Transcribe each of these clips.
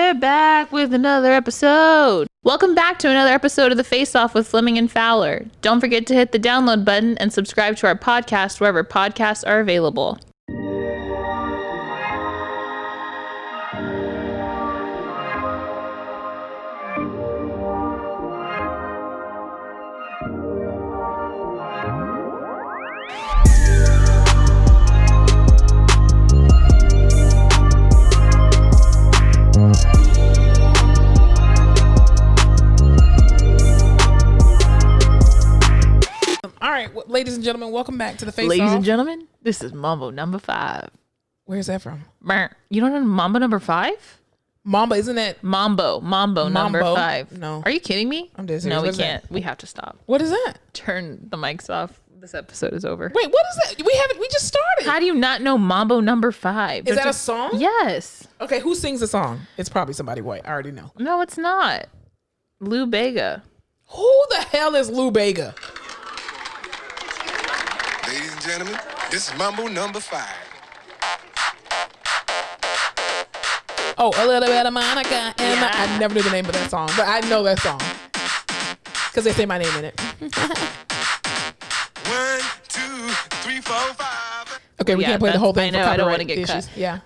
We're back with another episode. Welcome back to another episode of The Face Off with Fleming and Fowler. Don't forget to hit the download button and subscribe to our podcast wherever podcasts are available. All right, ladies and gentlemen, welcome back to the Face Off. Ladies and gentlemen, this is Mambo number 5. Where's that from? You don't know Mambo number 5? Mamba, isn't that? Mambo number 5. No. Are you kidding me? I'm dead serious. No, we What is can't. that? We have to stop. What is that? Turn the mics off. This episode is over. Wait, what is that? We just started. How do you not know Mambo number 5? Is that a song? Yes. Okay, who sings the song? It's probably somebody white. I already know. No, it's not. Lou Bega. Who the hell is Lou Bega? Ladies and gentlemen, this is Mambo number 5. Oh, a little bit of Monica. And Yeah. I never knew the name of that song, but I know that song because they say my name in it. 1, 2, 3, 4, 5. Okay, we Yeah, can't play the whole thing. I know, for I don't copyright wanna get issues. cut. Yeah,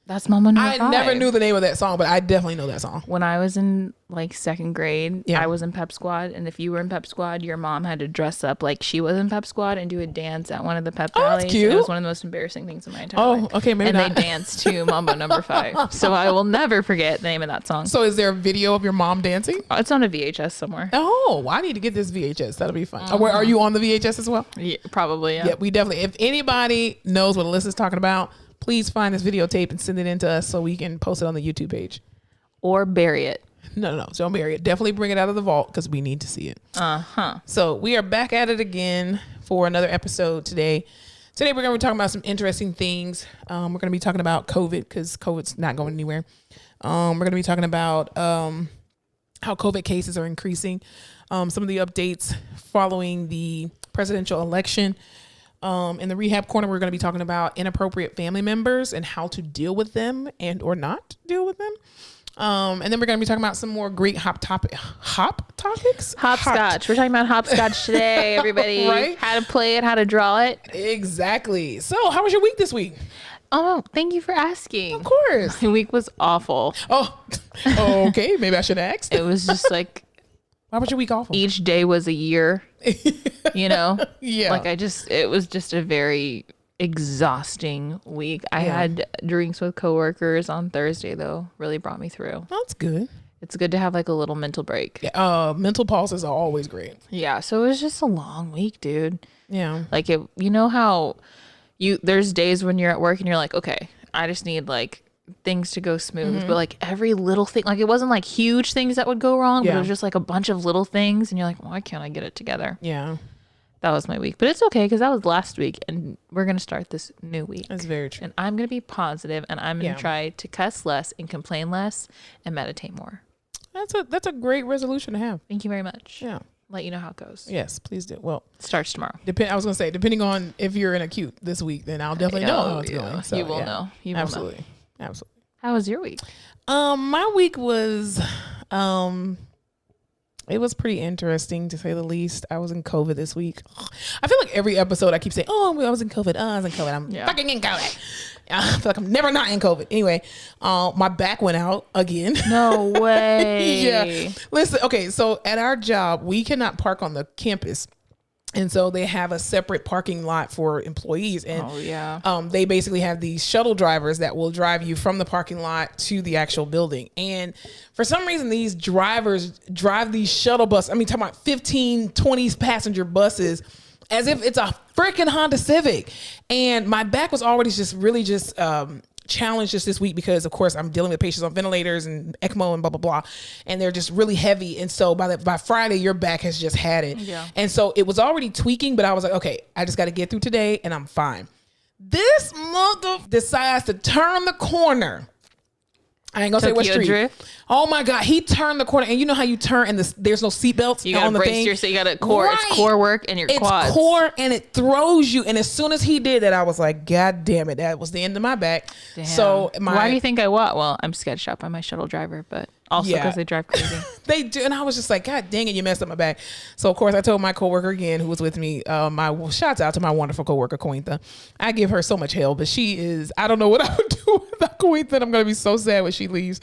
That's Mambo number I 5. never knew the name of that song, but I definitely know that song. When I was in like second grade, Yeah. I was in Pep Squad, and if you were in Pep Squad, your mom had to dress up like she was in Pep Squad and do a dance at one of the pep Oh, that's rallies. cute. It was one of the most embarrassing things in my entire Oh, life. okay, maybe and not. they danced to Mambo number 5, so I will never forget the name of that song. So, is there a video of your mom dancing? It's on a VHS somewhere. Oh, well, I need to get this VHS. That'll be fun. Where are you on the VHS as well? Yeah, probably. Yeah. Yeah, we definitely. If anybody knows what Alyssa's talking about, please find this videotape and send it in to us so we can post it on the YouTube page. Or bury it. No, don't bury it. Definitely bring it out of the vault because we need to see it. So we are back at it again for another episode today. Today we're going to be talking about some interesting things. We're going to be talking about COVID because COVID's not going anywhere. We're going to be talking about how COVID cases are increasing. Some of the updates following the presidential election. In the rehab corner, we're going to be talking about inappropriate family members and how to deal with them and or not deal with them. And then we're going to be talking about some more great topics. Hopscotch. We're talking about hopscotch today, everybody. Right? How to play it, how to draw it. Exactly. So how was your week this week? Oh, thank you for asking. Of course. My week was awful. Oh, okay. Maybe I should have asked. It was just like Why was your week awful? each day was a year, you know? Yeah. Like it was just a very exhausting week. I had drinks with coworkers on Thursday though. Really brought me through. That's good. It's good to have like a little mental break. Mental pauses are always great. Yeah. So it was just a long week, dude. Yeah. Like you know how there's days when you're at work and you're like, okay, I just need like things to go smooth, but like every little thing, like it wasn't like huge things that would go wrong, but it was just like a bunch of little things and you're like, why can't I get it together? Yeah. That was my week, but it's okay because that was last week and we're going to start this new week. That's very true. And I'm going to be positive and I'm going to try to cuss less and complain less and meditate more. That's a great resolution to have. Thank you very much. Yeah. Let you know how it goes. Yes, please do. Well, Starts tomorrow. I was gonna say, depending on if you're in acute this week, then I'll definitely know how it's going. So, you will know. You will Absolutely. know. Absolutely. How was your week? My week was, it was pretty interesting to say the least. I was in COVID this week. I feel like every episode I keep saying, "Oh, I was in COVID. I was in COVID. I'm fucking in COVID." I feel like I'm never not in COVID. Anyway, my back went out again. No way. Yeah. Listen, okay, so at our job, we cannot park on the campus. And so they have a separate parking lot for employees. And they basically have these shuttle drivers that will drive you from the parking lot to the actual building. And for some reason, these drivers drive these shuttle buses. I mean, talking about 15, 20 passenger buses as if it's a freaking Honda Civic. And my back was already just challenged just this week because of course I'm dealing with patients on ventilators and ECMO and blah, blah, blah. And they're just really heavy. And so by Friday, your back has just had it. Yeah. And so it was already tweaking, but I was like, okay, I just got to get through today and I'm fine. This mother decides to turn the corner I ain't gonna say what street. Drift. Oh my God, he turned the corner, and you know how you turn and there's no seatbelts on the thing. So you got to core. Right. It's core work and your quads. It's core, and it throws you. And as soon as he did that, I was like, God damn it, that was the end of my back. Damn. So why do you think I what? Well, I'm sketched out by my shuttle driver, but also because they drive crazy. They do, and I was just like, God dang it, you messed up my back. So of course I told my coworker again, who was with me, my shouts out to my wonderful coworker Cointha. I give her so much hell, but she is, I don't know what I would do without Cointha. I'm gonna be so sad when she leaves.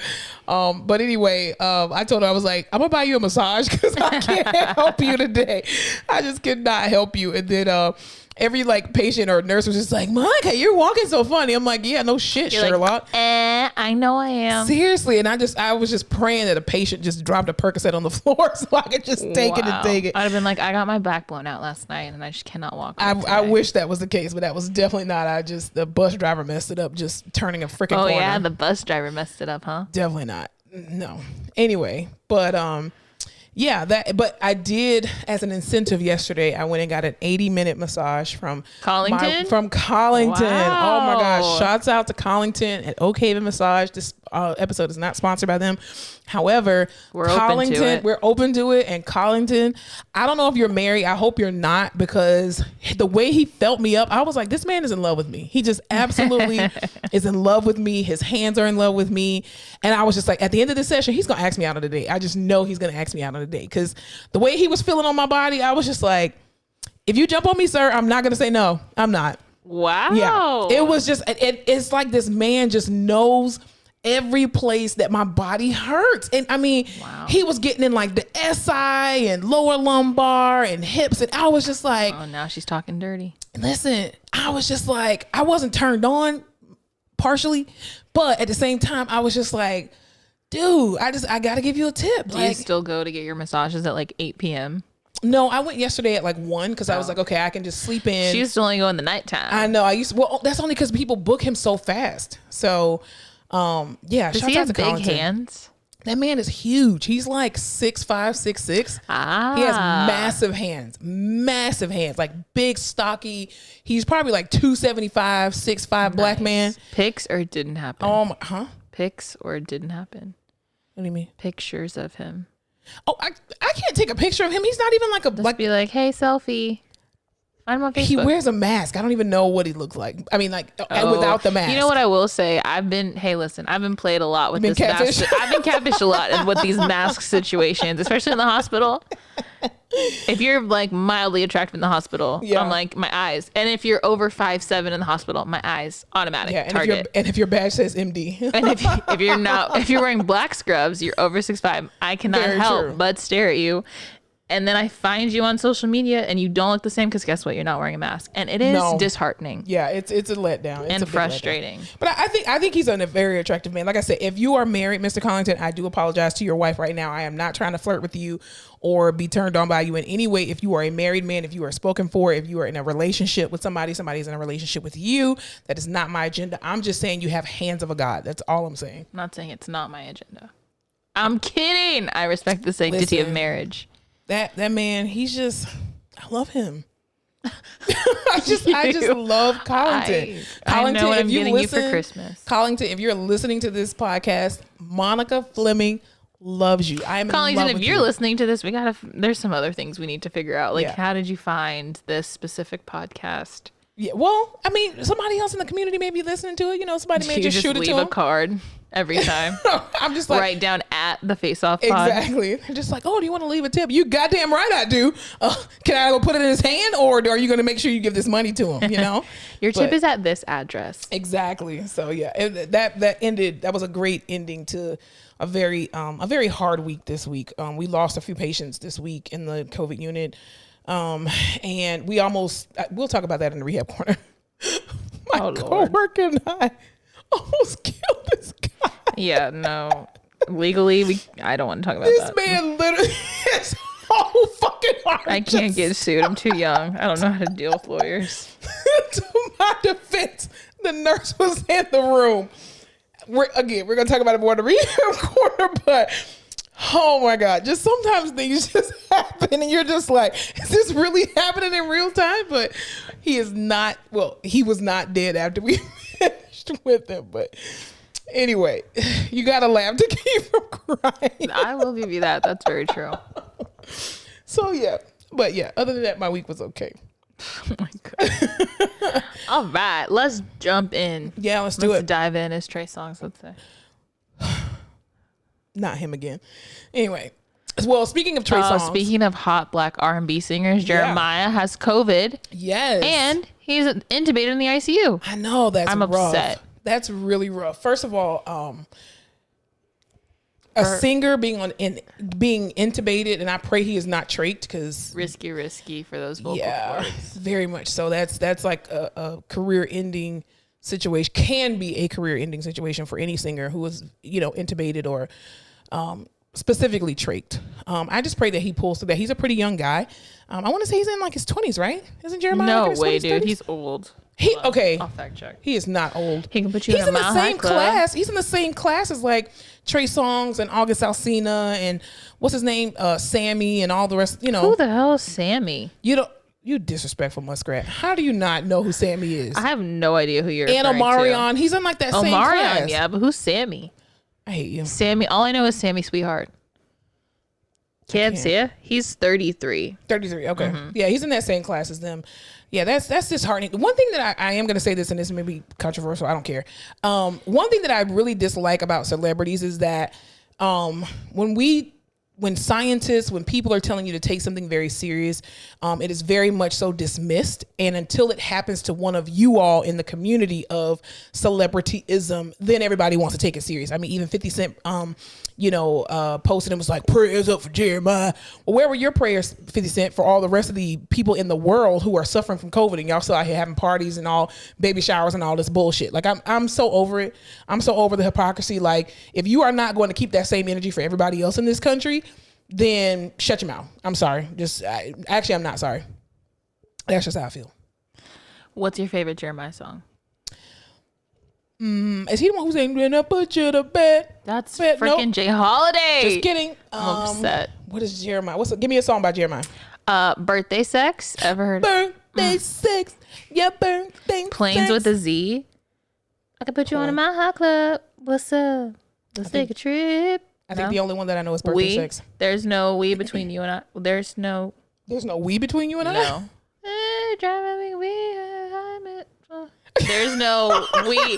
But anyway, I told her, I was like, I'm gonna buy you a massage because I can't help you today. I just cannot help you. And then every like patient or nurse was just like, Monica, you're walking so funny. I'm like, yeah, no shit, you're Sherlock. Like, I know I am. Seriously. And I was just praying that a patient just dropped a Percocet on the floor so I could just take it and take it. I'd have been like, I got my back blown out last night and I just cannot walk. I wish that was the case, but that was definitely not. The bus driver messed it up just turning a freaking corner. Oh yeah, the bus driver messed it up, huh? Definitely not. No. Anyway, but yeah, but I did, as an incentive yesterday, I went and got an 80-minute massage from Collington. Wow. Oh my gosh. Shouts out to Collington at Oak Haven Massage. This episode is not sponsored by them. However, we're open to it. And Collington, I don't know if you're married. I hope you're not, because the way he felt me up, I was like, this man is in love with me. He just absolutely is in love with me. His hands are in love with me. And I was just like, at the end of this session, he's going to ask me out on the date. I just know he's going to ask me out on the date, because the way he was feeling on my body, I was just like, if you jump on me, sir, I'm not going to say no. I'm not. Wow. Yeah. It was just, it's like this man just knows every place that my body hurts. And I mean, he was getting in like the SI and lower lumbar and hips. And I was just like, oh, now she's talking dirty. Listen, I was just like, I wasn't turned on partially, but at the same time, I was just like, dude, I got to give you a tip. Do you still go to get your massages at like 8 p.m.? No, I went yesterday at like 1 because I was like, okay, I can just sleep in. She used to only go in the nighttime. I know. That's only because people book him so fast. So, yeah. Does he have big hands? That man is huge. He's like 6'5", 6'6". He has massive hands, like big, stocky. He's probably like 275, 6'5", black man. Pics or it didn't happen? Pics or it didn't happen? What do you mean? Pictures of him. Oh, I can't take a picture of him. He's not even like a... Just be like, hey, selfie. Find him on Facebook. He wears a mask. I don't even know what he looks like. I mean, like, without the mask. You know what I will say? I've been played a lot with this mask. I've been catfished a lot with these mask situations, especially in the hospital. If you're like mildly attractive in the hospital, I'm like, my eyes. And if you're over 5'7" in the hospital, my eyes, automatic target. If your badge says MD. And if you're wearing black scrubs, you're over 6'5", I cannot help but stare at you. And then I find you on social media and you don't look the same because guess what? You're not wearing a mask. And it is disheartening. Yeah, it's a letdown. It's and frustrating. Letdown. But I think he's a very attractive man. Like I said, if you are married, Mr. Collington, I do apologize to your wife right now. I am not trying to flirt with you or be turned on by you in any way. If you are a married man, if you are spoken for, if you are in a relationship with somebody's in a relationship with you, that is not my agenda. I'm just saying you have hands of a God. That's all I'm saying. I'm not saying it's not my agenda. I'm kidding. I respect the sanctity of marriage. That man, he's just, I love him. I just love Collington. I know what I'm getting you for Christmas. Collington, if you're listening to this podcast, Monica Fleming loves you. I am in love with you. Collington, if you're listening to this, there's some other things we need to figure out. Like, how did you find this specific podcast? Yeah, well, I mean, somebody else in the community may be listening to it. You know, somebody may just shoot it to them. Leave a card every time. I'm just like, write down at the Face Off Pod. Exactly. They're just like, oh, do you want to leave a tip? You goddamn right I do. Can I go put it in his hand, or are you going to make sure you give this money to him? You know, your tip is at this address. Exactly. So yeah, that ended. That was a great ending to a very hard week this week. We lost a few patients this week in the COVID unit. And we'll talk about that in the rehab corner. My coworker and I almost killed this guy. Yeah, no. Legally, I don't want to talk about that. This man literally his whole fucking heart. I can't get sued. I'm too young. I don't know how to deal with lawyers. To my defense, the nurse was in the room. We're going to talk about it more in the rehab corner, but oh my God, just sometimes things just happen and you're just like, is this really happening in real time? But he was not dead after we finished with him. But Anyway, you gotta laugh to keep from crying. I will give you that. That's very true. So yeah, but yeah, other than that, my week was okay. Oh my god. All right, let's jump in. Yeah, let's do it. Dive in, as Trey Songz would say. Not him again. Anyway, well, speaking of Trey Songz, speaking of hot black R&B singers, Jeremiah has COVID. Yes, and he's intubated in the ICU. I know I'm rough. Upset. That's really rough. First of all, a singer being intubated, and I pray he is not trached because risky for those vocal cords. Very much so. That's like a career-ending situation. Can be a career-ending situation for any singer who is intubated or specifically trached. I just pray that he pulls through that. He's a pretty young guy. I want to say he's in like his 20s, right? Isn't Jeremiah? No like way, 20s, dude. 30s? He's old. I'll fact check. He is not old. He can put you in a Mile High Club. Class. He's in the same class as like Trey Songz and August Alsina and what's his name, Sammy and all the rest. Who the hell is Sammy? You disrespectful muskrat. How do you not know who Sammy is? I have no idea who you're. And Omarion. He's in like that same class. Yeah, but who's Sammy? I hate you, Sammy. All I know is Sammy Sweetheart. Can't see it. He's 33. 33. Okay. Mm-hmm. Yeah, he's in that same class as them. Yeah, that's disheartening. One thing that I am going to say this, and this may be controversial. I don't care. One thing that I really dislike about celebrities is that when scientists, when people are telling you to take something very serious, it is very much so dismissed. And until it happens to one of you all in the community of celebrityism, then everybody wants to take it serious. I mean, even 50 Cent, posted and was like, prayers up for Jeremiah. Well, where were your prayers, 50 Cent, for all the rest of the people in the world who are suffering from COVID and y'all still out here having parties and all baby showers and all this bullshit? Like, I'm so over it. I'm so over the hypocrisy. Like, if you are not going to keep that same energy for everybody else in this country, then shut your mouth. I'm sorry. Actually, I'm not sorry. That's just how I feel. What's your favorite Jeremiah song? Is he the one who's saying, "When I put you to bed"? That's freaking Jay Holiday. Just kidding. I'm upset. What is Jeremiah? Give me a song by Jeremiah. Birthday Sex. Ever heard? Birthday Sex. Yeah, birthday. Planes with a Z. I could put you on a Mile High Club. What's up? Let's take a trip. I think the only one that I know is Birthday Sex. There's no we between you and I. There's no we between you and I? No. There's no we.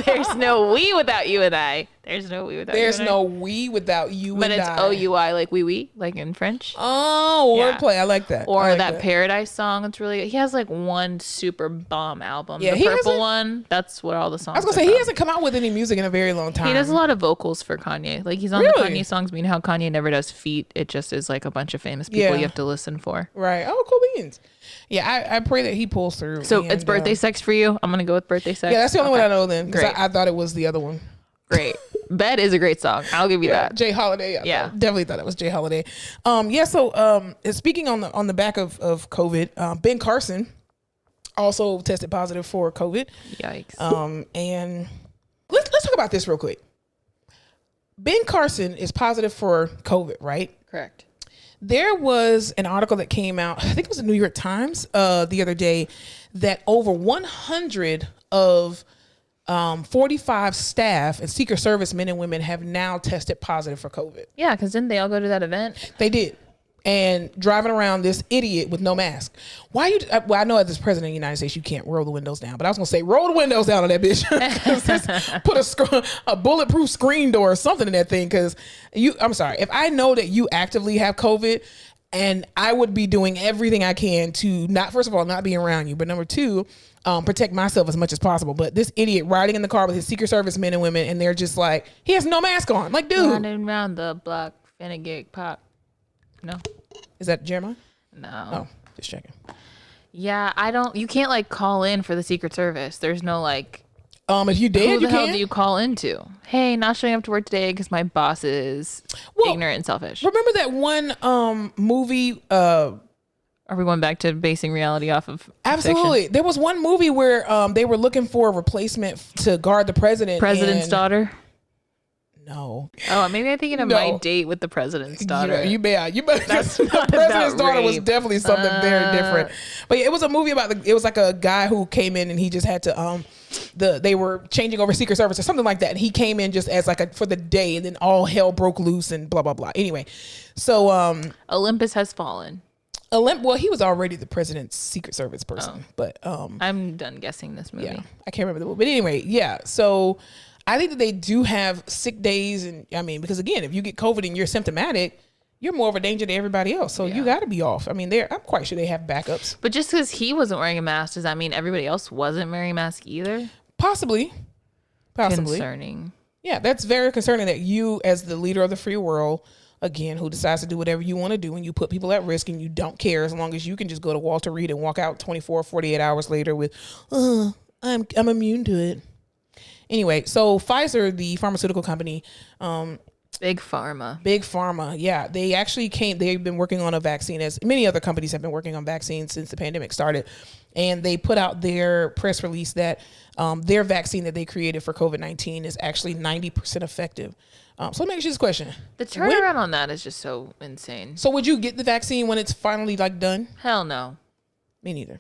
There's no we without you and I. There's no we without you and I. There's no we without you and I. But it's O-U-I, like oui, like in French. Oh, wordplay. I like that. Or that Paradise song. It's really good. He has like one super bomb album. Yeah, the purple one. That's what all the songs I was going to say, he hasn't come out with any music in a very long time. He does a lot of vocals for Kanye. Like he's on the Kanye songs. But you know how Kanye never does feat? It just is like a bunch of famous people you have to listen for. Right. Oh, cool beans. Yeah, I pray that he pulls through. So it's Birthday Sex for you? I'm going to go with Birthday Sex. Yeah, that's the only one I know then. Great. I thought it was the other one. Great. Bed is a great song. I'll give you that. Jay Holiday. Yeah. Definitely thought it was Jay Holiday. So speaking on the back of COVID, Ben Carson also tested positive for COVID. Yikes. And let's talk about this real quick. Ben Carson is positive for COVID, right? Correct. There was an article that came out, I think it was the New York Times, the other day, that over 100 of 45 staff and Secret Service men and women have now tested positive for COVID. Yeah, because didn't they all go to that event? They did. And driving around this idiot with no mask. Why you? Well, I know as president of the United States, you can't roll the windows down, but I was gonna say roll the windows down on that bitch. Put a bulletproof screen door or something in that thing. Because I'm sorry, if I know that you actively have COVID, and I would be doing everything I can to first of all, not be around you, but number two, protect myself as much as possible. But this idiot riding in the car with his Secret Service men and women, and they're just like, he has no mask on. Like, dude, running around the block, finna get popped. No. Is that Jeremiah? No. Oh, just checking. Yeah, you can't like call in for the Secret Service. There's no like. If you did, who the hell do you call into? Hey, not showing up to work today because my boss is ignorant and selfish. Remember that one movie? Are we going back to basing reality off of absolutely fiction? There was one movie where they were looking for a replacement to guard the president. President's Daughter. No. Oh, maybe I'm thinking of My Date with the President's Daughter. You bet. That's the President's Daughter was definitely something very different. But yeah, it was a movie about it was like a guy who came in and he just had to they were changing over Secret Service or something like that, and he came in just as like for the day, and then all hell broke loose and blah blah blah. Anyway, so Olympus Has Fallen. Well, he was already the president's Secret Service person, but I'm done guessing this movie. Yeah, I can't remember the movie, but anyway, yeah. So I think that they do have sick days, and I mean, because again, if you get COVID and you're symptomatic, you're more of a danger to everybody else. So you got to be off. I mean, I'm quite sure they have backups. But just because he wasn't wearing a mask, does that mean everybody else wasn't wearing a mask either? Possibly. Concerning. Yeah, that's very concerning that you, as the leader of the free world, again, who decides to do whatever you want to do, and you put people at risk and you don't care as long as you can just go to Walter Reed and walk out 24, 48 hours later with, I'm immune to it. Anyway, so Pfizer, the pharmaceutical company, Big Pharma. Yeah. They've been working on a vaccine, as many other companies have been working on vaccines since the pandemic started. And they put out their press release that their vaccine that they created for COVID-19 is actually 90% effective. So let me ask you this question. The turnaround on that is just so insane. So would you get the vaccine when it's finally like done? Hell no. Me neither.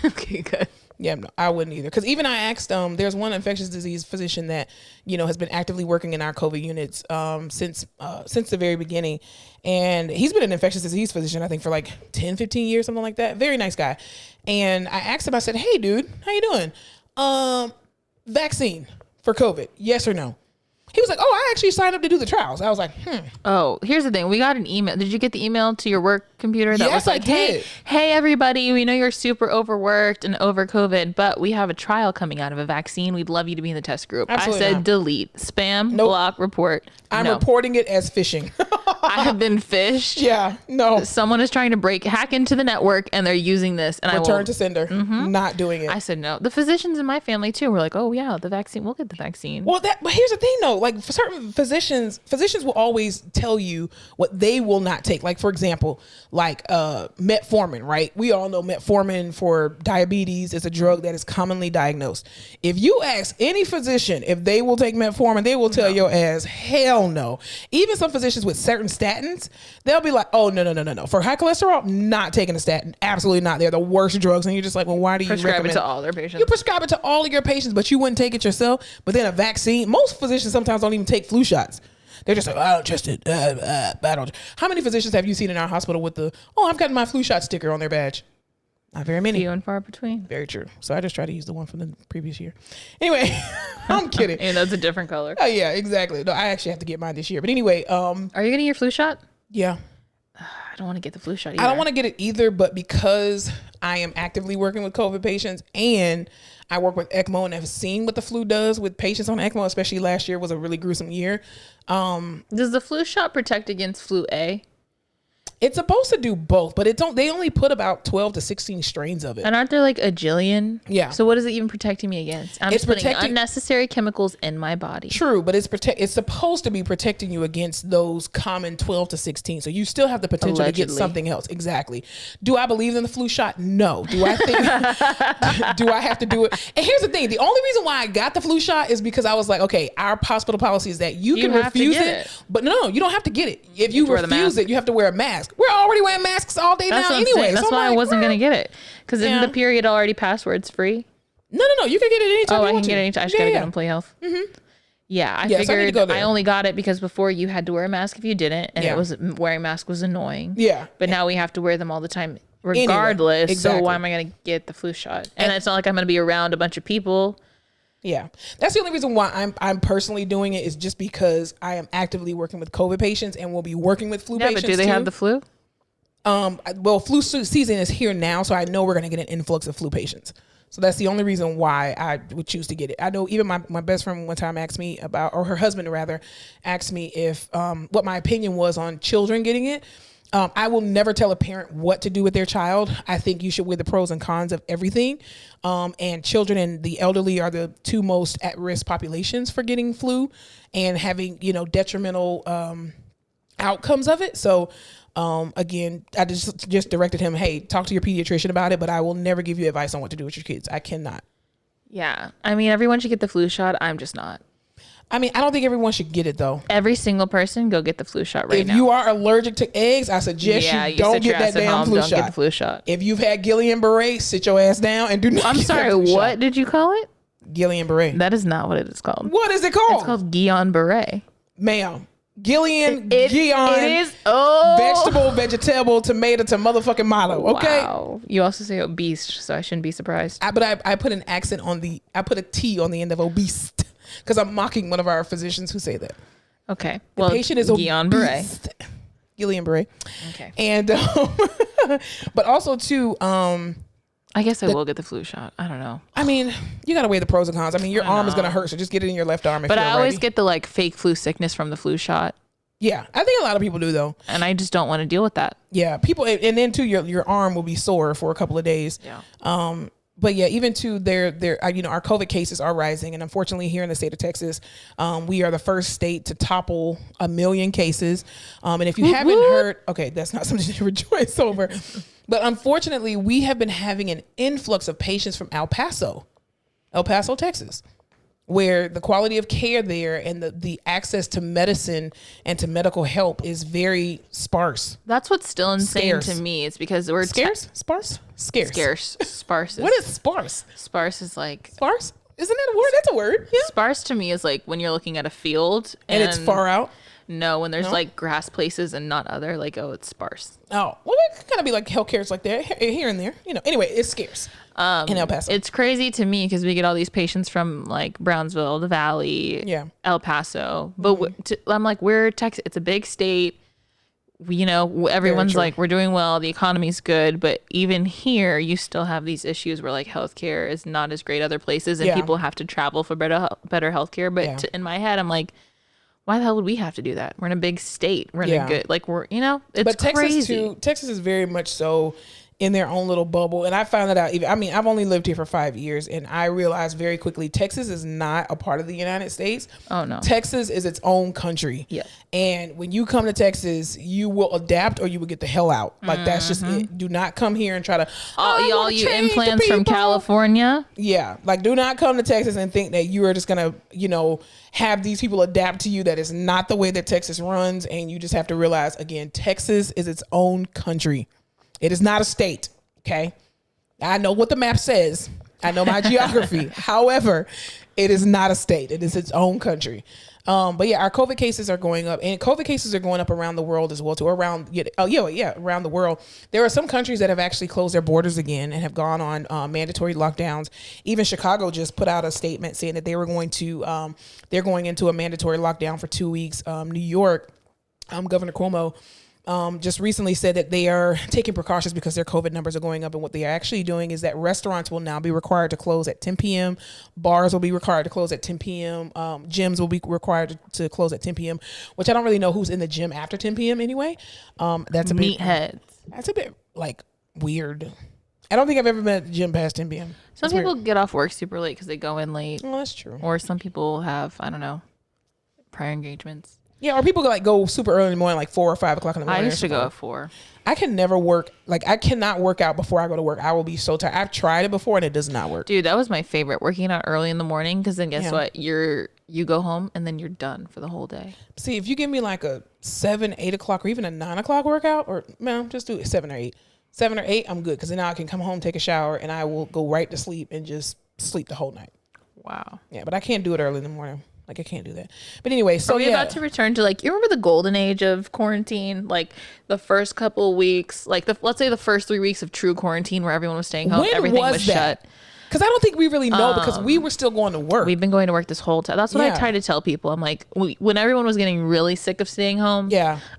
Okay, good. Yeah, no, I wouldn't either. Because even I asked, there's one infectious disease physician that, has been actively working in our COVID units since the very beginning. And he's been an infectious disease physician, I think, for like 10, 15 years, something like that. Very nice guy. And I asked him, I said, hey, dude, how you doing? Vaccine for COVID, yes or no? He was like, oh, I actually signed up to do the trials. I was like, Oh, here's the thing. We got an email. Did you get the email to your work computer that was like, hey, everybody, we know you're super overworked and over COVID, but we have a trial coming out of a vaccine. We'd love you to be in the test group. Absolutely I said, not. Delete, spam, block, report. I'm reporting it as phishing. I have been phished. Yeah, no. Someone is trying to hack into the network and they're using this. And Return to sender. Not doing it. I said no. The physicians in my family too were like, oh yeah, the vaccine. We'll get the vaccine. Well, but here's the thing though. Like for certain physicians will always tell you what they will not take. Like for example, like metformin, right? We all know metformin for diabetes is a drug that is commonly diagnosed. If you ask any physician if they will take metformin, they will tell your ass, hell no. Even some physicians with certain statins, they'll be like, oh, no. For high cholesterol, not taking a statin. Absolutely not. They're the worst drugs. And you're just like, well, why do you prescribe it to all their patients? You prescribe it to all of your patients, but you wouldn't take it yourself. But then a vaccine, most physicians sometimes don't even take flu shots. They're just like, I don't trust it. I don't. How many physicians have you seen in our hospital with I've gotten my flu shot sticker on their badge? Not very many. Few and far between. Very true. So I just try to use the one from the previous year. Anyway, I'm kidding. And that's a different color. Oh yeah, exactly. No, I actually have to get mine this year. But anyway, are you getting your flu shot? Yeah. I don't want to get the flu shot either. I don't want to get it either, but because I am actively working with COVID patients and I work with ECMO and have seen what the flu does with patients on ECMO, especially last year was a really gruesome year. Does the flu shot protect against flu A? It's supposed to do both, but they only put about 12 to 16 strains of it. And aren't there like a jillion? Yeah. So what is it even protecting me against? I'm just putting unnecessary chemicals in my body. True, but it's supposed to be protecting you against those common 12 to 16. So you still have the potential to get something else. Exactly. Do I believe in the flu shot? No. Do I think do I have to do it? And here's the thing. The only reason why I got the flu shot is because I was like, okay, our hospital policy is that you can refuse it. But no, you don't have to get it. If you refuse it, you have to wear a mask. We're already wearing masks all day now anyway. That's why I wasn't going to get it. Because in the period already passwords free. No. You can get it anytime. Oh, I can get it anytime. I just got to get Employee Health. Mm-hmm. Yeah, I figured I only got it because before you had to wear a mask if you didn't. And it was wearing mask was annoying. Yeah. But now we have to wear them all the time regardless. Anyway, exactly. So why am I going to get the flu shot? And it's not like I'm going to be around a bunch of people. Yeah, that's the only reason why I'm personally doing it is just because I am actively working with COVID patients and will be working with flu patients. Yeah, but do they have the flu? Well, flu season is here now, so I know we're going to get an influx of flu patients. So that's the only reason why I would choose to get it. I know even my best friend one time asked me about, or her husband rather, asked me if what my opinion was on children getting it. I will never tell a parent what to do with their child. I think you should weigh the pros and cons of everything. And children and the elderly are the two most at-risk populations for getting flu and having, detrimental outcomes of it. So again, I just directed him, hey, talk to your pediatrician about it, but I will never give you advice on what to do with your kids. I cannot. Yeah. I mean, everyone should get the flu shot. I'm just not. I mean, I don't think everyone should get it though. Every single person go get the flu shot right now. If you are allergic to eggs, I suggest you don't get that damn flu shot. Don't get the flu shot. If you've had Guillain-Barré, sit your ass down and do not. I'm sorry, what did you call it? Guillain-Barré. That is not what it is called. What is it called? It's called Guillain-Barré. Ma'am. Guillain, it is vegetable, tomato to motherfucking malo. Okay. Wow. You also say obese, so I shouldn't be surprised. But I put an accent on I put a T on the end of obese because I'm mocking one of our physicians who say that. Okay. The patient is Guillain-Barré. Guillain-Barré. Okay. And but also too, I guess I will get the flu shot. I don't know. I mean, you gotta weigh the pros and cons. I mean, your arm is gonna hurt, so just get it in your left arm. But I always get the like fake flu sickness from the flu shot. Yeah, I think a lot of people do though, and I just don't want to deal with that. Yeah, people, and then too, your arm will be sore for a couple of days. Yeah. But yeah, even to their our COVID cases are rising, and unfortunately, here in the state of Texas, we are the first state to topple 1 million cases. And if you haven't heard, okay, that's not something to rejoice over, but unfortunately, we have been having an influx of patients from El Paso, Texas, where the quality of care there and the access to medicine and to medical help is very sparse. That's what's still insane to me. It's because we're scarce. Sparse. Sparse. What is sparse? Sparse is like sparse. Isn't that a word? That's a word. Yeah. Sparse to me is like when you're looking at a field and it's far out. No, when there's like grass places and not other, like, oh, it's sparse. Oh, well, it can kind of be like healthcare is like that here and there. Anyway, it's scarce in El Paso. It's crazy to me because we get all these patients from like Brownsville, the Valley, El Paso. But I'm like, we're Texas. It's a big state. Everyone's like, we're doing well. The economy's good. But even here, you still have these issues where like healthcare is not as great other places and people have to travel for better healthcare. But in my head, I'm like, why the hell would we have to do that? We're in a big state. We're in a good, like it's but Texas crazy. Too, Texas is very much so in their own little bubble. And I found that out. I've only lived here for 5 years, and I realized very quickly Texas is not a part of the United States. Oh no, Texas is its own country. Yeah. And when you come to Texas, you will adapt or you will get the hell out. Like that's just it. Do not come here and try to. All you implants from California. Yeah, like do not come to Texas and think that you are just gonna, have these people adapt to you. That is not the way that Texas runs, and you just have to realize again, Texas is its own country. It is not a state, okay? I know what the map says. I know my geography. However, it is not a state. It is its own country. But yeah, our COVID cases are going up, and COVID cases are going up around the world as well too. Around the world. There are some countries that have actually closed their borders again and have gone on mandatory lockdowns. Even Chicago just put out a statement saying that they were going to they're going into a mandatory lockdown for 2 weeks. New York, Governor Cuomo just recently said that they are taking precautions because their COVID numbers are going up. And what they are actually doing is that restaurants will now be required to close at 10 p.m. Bars will be required to close at 10 p.m. Gyms will be required to close at 10 p.m., which I don't really know who's in the gym after 10 p.m. anyway. That's a bit meatheads. That's a bit like weird. I don't think I've ever been at the gym past 10 p.m. Some people get off work super late because they go in late. Oh, that's true. Or some people have, I don't know, prior engagements. Yeah, or people go super early in the morning, like 4 or 5 o'clock in the morning. I used to go at 4. I can never work. I cannot work out before I go to work. I will be so tired. I've tried it before and it does not work. Dude, that was my favorite, working out early in the morning, because then guess what? You go home and then you're done for the whole day. See, if you give me like a 7, 8 o'clock or even a 9 o'clock workout, or just do it 7 or 8. 7 or 8, I'm good, because then I can come home, take a shower, and I will go right to sleep and just sleep the whole night. Wow. Yeah, but I can't do it early in the morning. Like I can't do that. But anyway, so are we about to return to you remember the golden age of quarantine? Like the first couple of weeks, let's say the first 3 weeks of true quarantine where everyone was staying home, everything was shut. Because I don't think we really know, because we were still going to work. We've been going to work this whole time. That's what I try to tell people. I'm like, when everyone was getting really sick of staying home,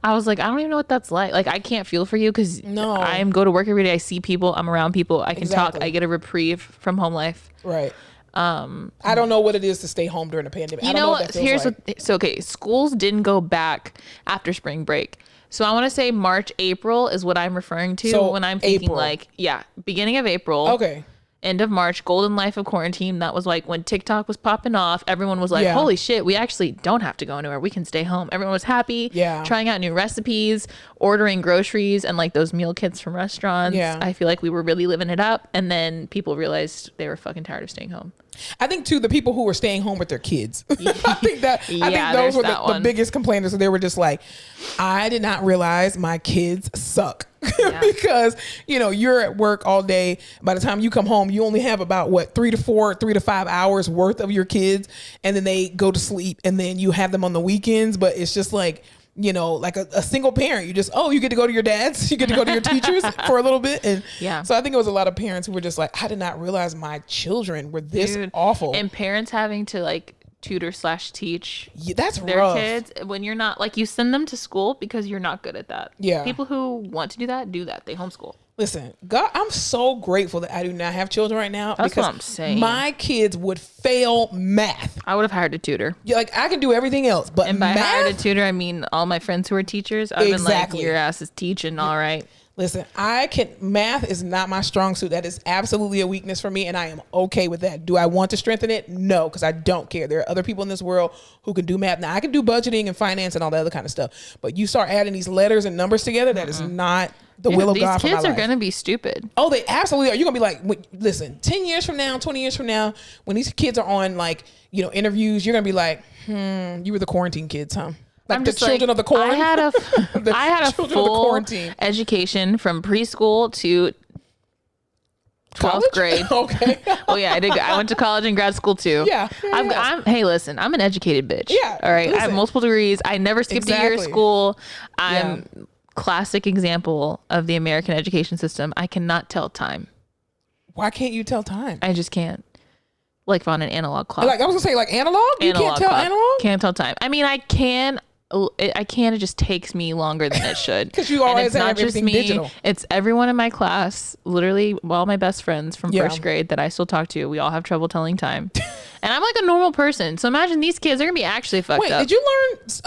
I was like, I don't even know what that's like. Like, I can't feel for you, because I go to work every day. I see people. I'm around people. I can talk. I get a reprieve from home life. Right. I don't know what it is to stay home during the pandemic. I don't know what that feels like. Schools didn't go back after spring break. So I want to say March, April is what I'm referring to when I'm thinking beginning of April. Okay. end of March, golden life of quarantine. That was like when TikTok was popping off. Everyone was like, holy shit, we actually don't have to go anywhere. We can stay home. Everyone was happy. Yeah. Trying out new recipes, ordering groceries and like those meal kits from restaurants. Yeah. I feel like we were really living it up. And then people realized they were fucking tired of staying home. I think too, the people who were staying home with their kids. I think those were the biggest complainers. So they were just like, I did not realize my kids suck. Because you're at work all day. By the time you come home, you only have about 3 to 5 hours worth of your kids, and then they go to sleep, and then you have them on the weekends. But it's just like, like a single parent, you get to go to your dad's, you get to go to your teachers for a little bit. And so I think it was a lot of parents who were just like, I did not realize my children were this awful. And parents having to like tutor/teach that's their rough. Kids when you're not like, you send them to school because you're not good at that. People who want to do that they homeschool. Listen, God, I'm so grateful that I do not have children right now. That's because what I'm saying. My kids would fail math. I would have hired a tutor. Like, I can do everything else, but and by math? hired a tutor, I mean all my friends who are teachers. I've been like, your ass is teaching, all right. Listen, math is not my strong suit. That is absolutely a weakness for me, and I am okay with that. Do I want to strengthen it? No, because I don't care. There are other people in this world who can do math. Now, I can do budgeting and finance and all that other kind of stuff, but you start adding these letters and numbers together, that is not the will of God for my life. These kids are going to be stupid. Oh, they absolutely are. You're going to be like, listen, 10 years from now, 20 years from now, when these kids are on interviews, you're going to be like, you were the quarantine kids, huh? Like the children of the corn. I had a full education from preschool to 12th grade. Okay. Well, yeah, I went to college and grad school too. Yeah. Hey, listen, I'm an educated bitch. Yeah. All right. Listen. I have multiple degrees. I never skipped a year of school. I'm classic example of the American education system. I cannot tell time. Why can't you tell time? I just can't. Like on an analog clock. Like I was gonna say, like analog. You can't tell clock. analog. Can't tell time. I mean, I can. It just takes me longer than it should. Because you always have everything digital. It's everyone in my class, literally all my best friends from first grade that I still talk to. We all have trouble telling time. And I'm like a normal person. So imagine these kids are going to be actually fucked up. Wait, did you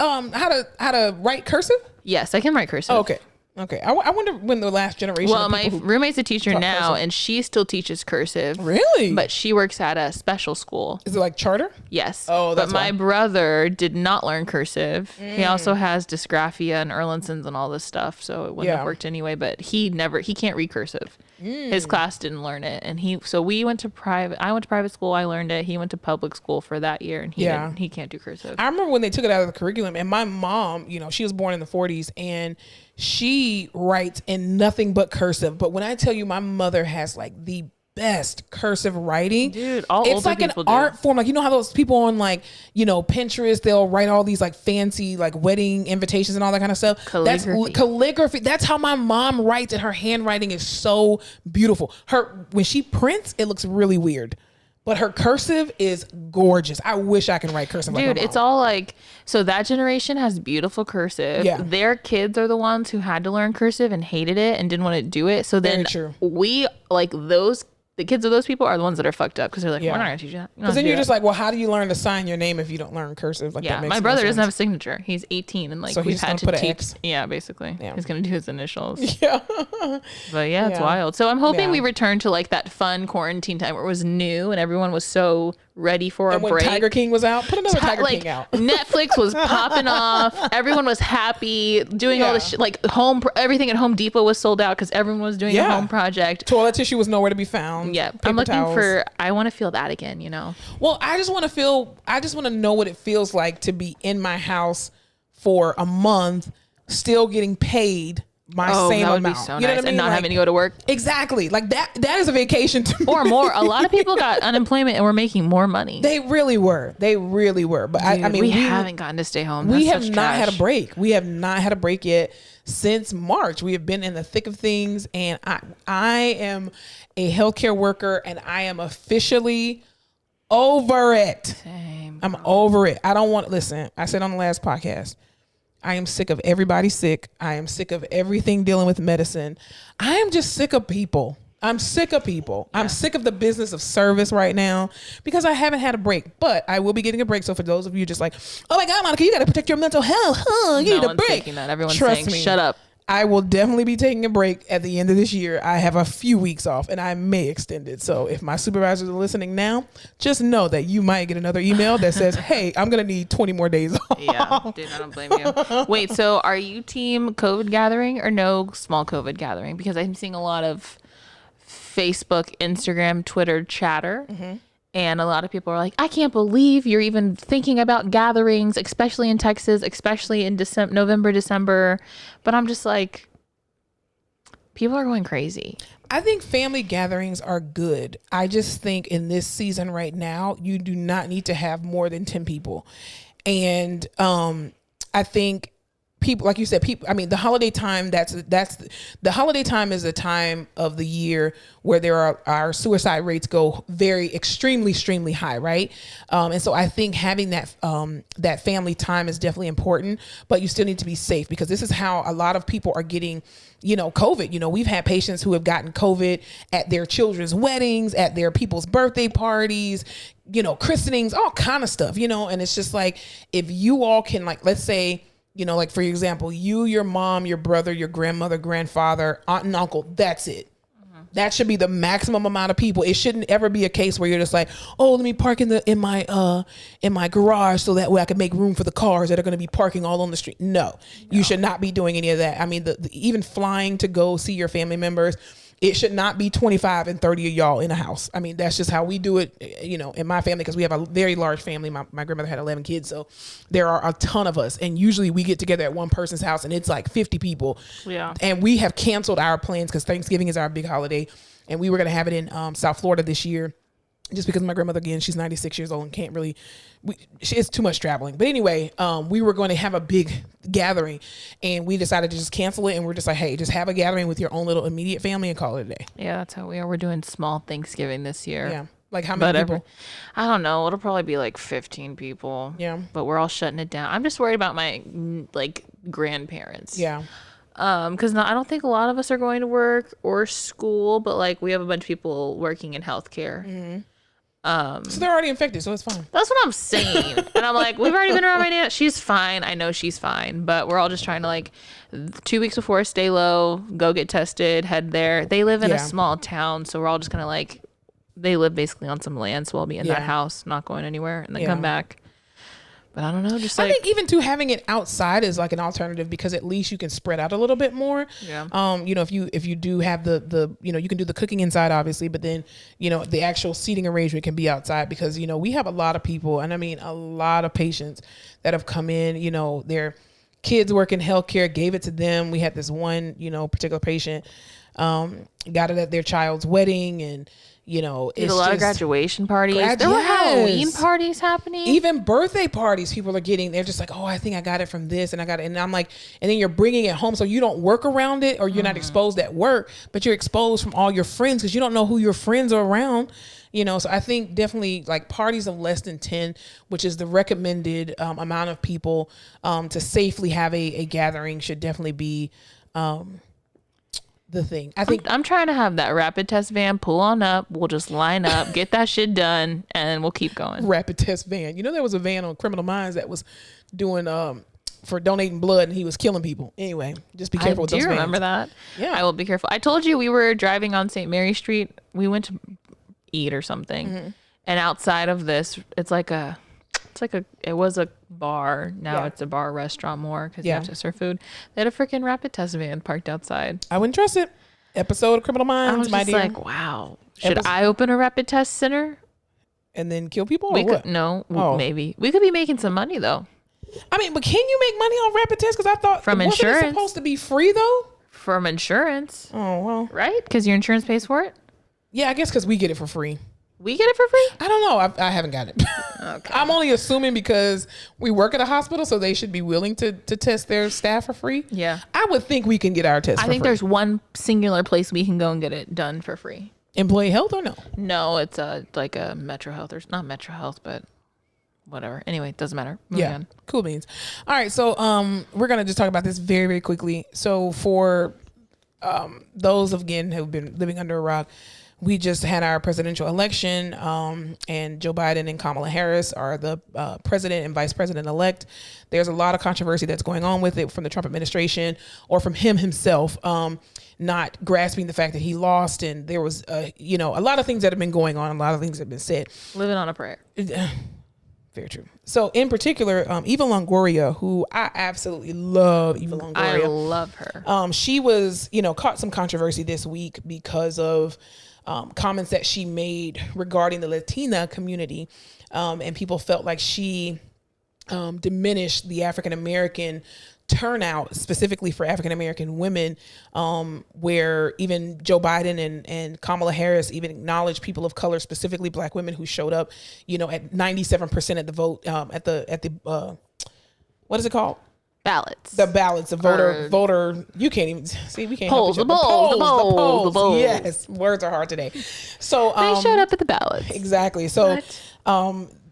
learn how to write cursive? Yes, I can write cursive. Oh, okay. Okay. I wonder when the last generation. Well, my roommate's a teacher now, and she still teaches cursive. Really? But she works at a special school. Is it like charter? Yes. Oh, that's But my brother did not learn cursive. He also has dysgraphia and Erlandson's and all this stuff, so it wouldn't have worked anyway. But he can't read cursive. His class didn't learn it, and so we went to private. I went to private school. I learned it. He went to public school for that year, and he can't do cursive. I remember when they took it out of the curriculum, and my mom, she was born in the 40s, and she writes in nothing but cursive. But when I tell you, my mother has like the best cursive writing, dude. It's like an art form. Like, how those people on Pinterest, they'll write all these like fancy like wedding invitations and all that kind of stuff. Calligraphy. That's calligraphy. That's how my mom writes, and her handwriting is so beautiful. When she prints, it looks really weird. But her cursive is gorgeous. I wish I can write cursive like my mom. It's all like, so that generation has beautiful cursive. Yeah. Their kids are the ones who had to learn cursive and hated it and didn't want to do it. So then we, like the kids of those people are the ones that are fucked up because they're like, we're not going to teach you that. Because then you're just like, well, how do you learn to sign your name if you don't learn cursive? Like, that makes my brother doesn't have a signature. He's 18 and so we've had to put teach. X? Yeah, basically. Yeah. He's going to do his initials. Yeah. But it's wild. So I'm hoping we return to like that fun quarantine time where it was new and everyone was so ready for a break. When Tiger King was out, put another Tiger King out. Netflix was popping off. Everyone was happy doing all this shit. Like everything at Home Depot was sold out because everyone was doing a home project. Toilet tissue was nowhere to be found. Yeah, Paper I'm looking towels. I want to feel that again. Well, I just want to know what it feels like to be in my house for a month, still getting paid my same that would amount. Be so you know nice. what I mean? And not having to go to work. Exactly. Like that is a vacation to me. Or more. A lot of people got unemployment and were making more money. They really were. But dude, I mean, we haven't gotten to stay home. We have not had a break. We have not had a break yet since March. We have been in the thick of things, and I am a healthcare worker, and I am officially over it. Same. I'm over it. I don't want, listen, I said on the last podcast, I am sick of everybody sick. I am sick of everything dealing with medicine. I am just sick of people. I'm sick of people. Yeah. I'm sick of the business of service right now because I haven't had a break, but I will be getting a break. So for those of you just like, oh my God, Monica, you got to protect your mental health. Huh? You need a break. Taking that. Everyone's Trust saying, me, shut up. I will definitely be taking a break at the end of this year. I have a few weeks off and I may extend it. So if my supervisors are listening now, just know that you might get another email that says, hey, I'm going to need 20 more days off. Yeah, dude, I don't blame you. Wait, so are you team COVID gathering or no small COVID gathering? Because I'm seeing a lot of Facebook, Instagram, Twitter chatter. Mm-hmm. And a lot of people are like, I can't believe you're even thinking about gatherings, especially in Texas, especially in November, December. But I'm just like, people are going crazy. I think family gatherings are good. I just think in this season right now, you do not need to have more than 10 people. And I think people, like you said, people, I mean, the holiday time, the holiday time is a time of the year where our suicide rates go extremely high. Right. And so I think having that family time is definitely important, but you still need to be safe because this is how a lot of people are getting, COVID. We've had patients who have gotten COVID at their children's weddings, at their people's birthday parties, christenings, all kind of stuff, and it's just like, if you all can, like, let's say, like for example, you, your mom, your brother, your grandmother, grandfather, aunt and uncle, that's it. Mm-hmm. That should be the maximum amount of people. It shouldn't ever be a case where you're just like, oh, let me park in my garage so that way I can make room for the cars that are going to be parking all on the street. No, you should not be doing any of that. I mean, even flying to go see your family members, it should not be 25 and 30 of y'all in a house. I mean, that's just how we do it, in my family, because we have a very large family. My grandmother had 11 kids, so there are a ton of us. And usually we get together at one person's house and it's like 50 people. Yeah. And we have canceled our plans because Thanksgiving is our big holiday. And we were going to have it in South Florida this year. Just because my grandmother, again, she's 96 years old and can't really, it's too much traveling. But anyway, we were going to have a big gathering and we decided to just cancel it. And we're just like, hey, just have a gathering with your own little immediate family and call it a day. Yeah, that's how we are. We're doing small Thanksgiving this year. Yeah. Like how many people? I don't know. It'll probably be like 15 people. Yeah. But we're all shutting it down. I'm just worried about my grandparents. Yeah. Because I don't think a lot of us are going to work or school, but like we have a bunch of people working in healthcare. Mm-hmm. So they're already infected, so it's fine. That's what I'm saying. And I'm like, we've already been around my aunt. She's fine. I know she's fine. But we're all just trying to 2 weeks before, stay low, go get tested, head there. They live in a small town, so we're all just going to they live basically on some land, so we'll be in that house, not going anywhere, and then come back. But I don't know, I think even having it outside is like an alternative because at least you can spread out a little bit more. Yeah. If you do have the you can do the cooking inside obviously, but then, the actual seating arrangement can be outside because, we have a lot of people and I mean a lot of patients that have come in, their kids work in healthcare, gave it to them. We had this one, particular patient, got it at their child's wedding and it's a lot of graduation parties. There were Halloween parties happening. Even birthday parties people are getting. They're just like, oh, I think I got it from this and I got it. And I'm like, and then you're bringing it home so you don't work around it or you're not exposed at work, but you're exposed from all your friends because you don't know who your friends are around. So I think definitely parties of less than 10, which is the recommended amount of people to safely have a gathering should definitely be the thing. I think I'm trying to have that rapid test van pull on up. We'll just line up, get that shit done, and we'll keep going. Rapid test van. There was a van on Criminal Minds that was doing for donating blood and he was killing people. Anyway, just be careful with those vans. Do you remember that? Yeah. I will be careful. I told you we were driving on St. Mary Street. We went to eat or something. Mm-hmm. And outside of this, it was a bar. Now it's a bar restaurant more because you have to serve food. They had a freaking rapid test van parked outside. I wouldn't trust it. Episode of Criminal Minds, I was my just dear. Like, wow. Should I open a rapid test center? And then kill people or what? Maybe. We could be making some money though. I mean, but can you make money on rapid tests? Because I thought from insurance. Wasn't it supposed to be free though? From insurance. Oh, well. Right? Because your insurance pays for it? Yeah, I guess because we get it for free. We get it for free? I don't know. I haven't got it. Okay. I'm only assuming because we work at a hospital, so they should be willing to test their staff for free. Yeah. I would think we can get our test for free. I think there's one singular place we can go and get it done for free. Employee Health or no? No, it's a Metro Health. Or not Metro Health, but whatever. Anyway, it doesn't matter. Moving on. Cool beans. All right, so we're going to just talk about this very, very quickly. So for those, again, who've been living under a rock, we just had our presidential election, and Joe Biden and Kamala Harris are the president and vice president elect. There's a lot of controversy that's going on with it from the Trump administration or from him himself, not grasping the fact that he lost. And there was, a lot of things that have been going on. A lot of things have been said. Living on a prayer. Very true. So in particular, Eva Longoria, who I absolutely love, Eva Longoria. I love her. She was, caught some controversy this week because of comments that she made regarding the Latina community. And people felt like she diminished the African-American turnout, specifically for African-American women, where even Joe Biden and Kamala Harris even acknowledged people of color, specifically Black women who showed up, at 97% at the vote, at the what is it called? Ballots. The ballots, the voter. You can't even see. We can't. Polls. The polls. Yes, words are hard today. So they showed up at the ballots. Exactly. So,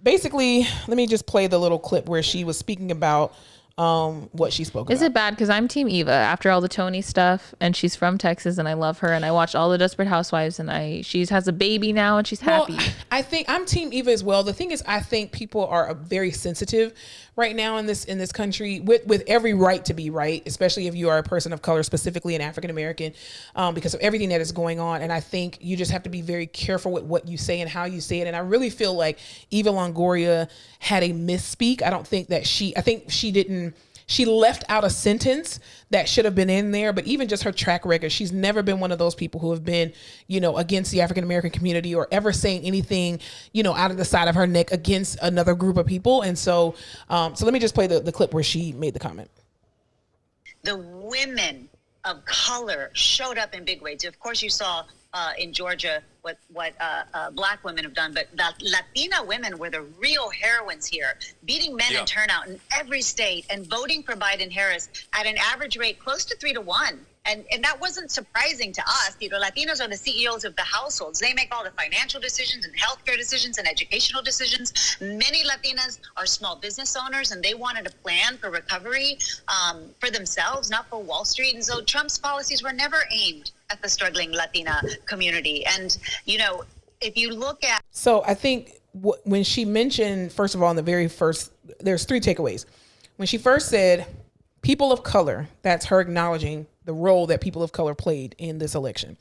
basically, let me just play the little clip where she was speaking about what she spoke about. Is it bad? Because I'm Team Eva after all the Tony stuff, and she's from Texas, and I love her, and I watched all the Desperate Housewives, and she has a baby now, and she's happy. I think I'm Team Eva as well. The thing is, I think people are very sensitive right now in this country with every right to be right, especially if you are a person of color, specifically an African American, because of everything that is going on. And I think you just have to be very careful with what you say and how you say it. And I really feel like Eva Longoria had a misspeak. I think she left out a sentence that should have been in there, but even just her track record, she's never been one of those people who have been, against the African-American community or ever saying anything, out of the side of her neck against another group of people. And so let me just play the clip where she made the comment. The women of color showed up in big ways. Of course, you saw in Georgia what Black women have done, but the Latina women were the real heroines here, beating men in turnout in every state and voting for Biden-Harris at an average rate close to 3-1. And that wasn't surprising to us. Latinos are the CEOs of the households. They make all the financial decisions and healthcare decisions and educational decisions. Many Latinas are small business owners, and they wanted a plan for recovery for themselves, not for Wall Street. And so Trump's policies were never aimed at the struggling Latina community. And, if you look at... So I think when she mentioned, first of all, in the very first, there's 3 takeaways. When she first said people of color, that's her acknowledging the role that people of color played in this election.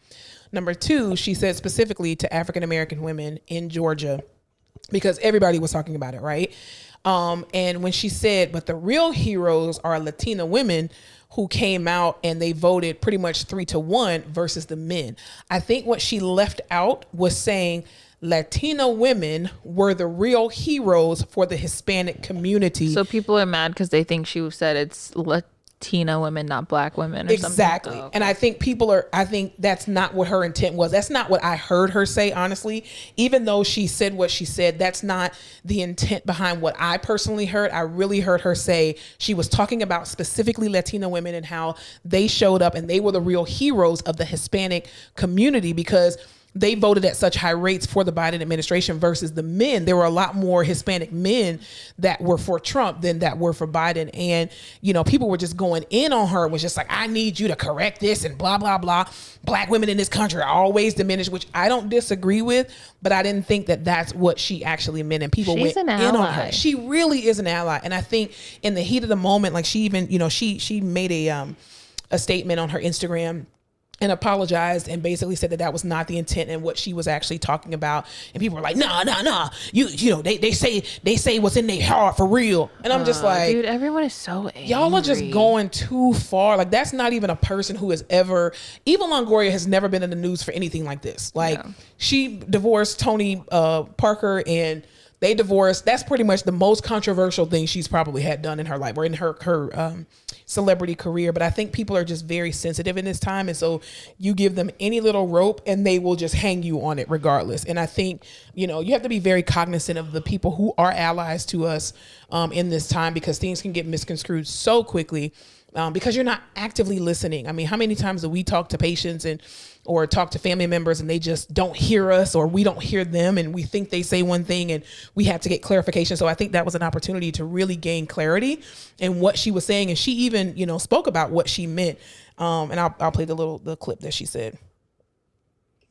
Number 2, she said specifically to African-American women in Georgia, because everybody was talking about it, right? And when she said, but the real heroes are Latina women who came out and they voted pretty much 3-1 versus the men. I think what she left out was saying Latino women were the real heroes for the Hispanic community. So people are mad because they think she said it's Latina women, not Black women or exactly. something. Oh, okay. And I think that's not what her intent was. That's not what I heard her say, honestly. Even though she said what she said, that's not the intent behind what I personally heard. I really heard her say she was talking about specifically Latino women and how they showed up and they were the real heroes of the Hispanic community because they voted at such high rates for the Biden administration versus the men. There were a lot more Hispanic men that were for Trump than that were for Biden. And, people were just going in on her. It was just like, I need you to correct this and blah, blah, blah. Black women in this country are always diminished, which I don't disagree with, but I didn't think that that's what she actually meant. And people went in on her. She really is an ally. And I think in the heat of the moment, like she even, she made a statement on her Instagram and apologized and basically said that was not the intent and what she was actually talking about. And people were like, nah. They say what's in their heart for real. And I'm just like, dude, everyone is so angry. Y'all are just going too far. Like that's not even a person who has ever, Eva Longoria has never been in the news for anything like this. Like she divorced Tony Parker and they divorced. That's pretty much the most controversial thing she's probably had done in her life or in her celebrity career. But I think people are just very sensitive in this time. And so you give them any little rope and they will just hang you on it regardless. And I think, you have to be very cognizant of the people who are allies to us in this time because things can get misconstrued so quickly because you're not actively listening. I mean, how many times do we talk to patients or talk to family members and they just don't hear us or we don't hear them and we think they say one thing and we have to get clarification. So I think that was an opportunity to really gain clarity in what she was saying. And she even, spoke about what she meant. And I'll play the clip that she said.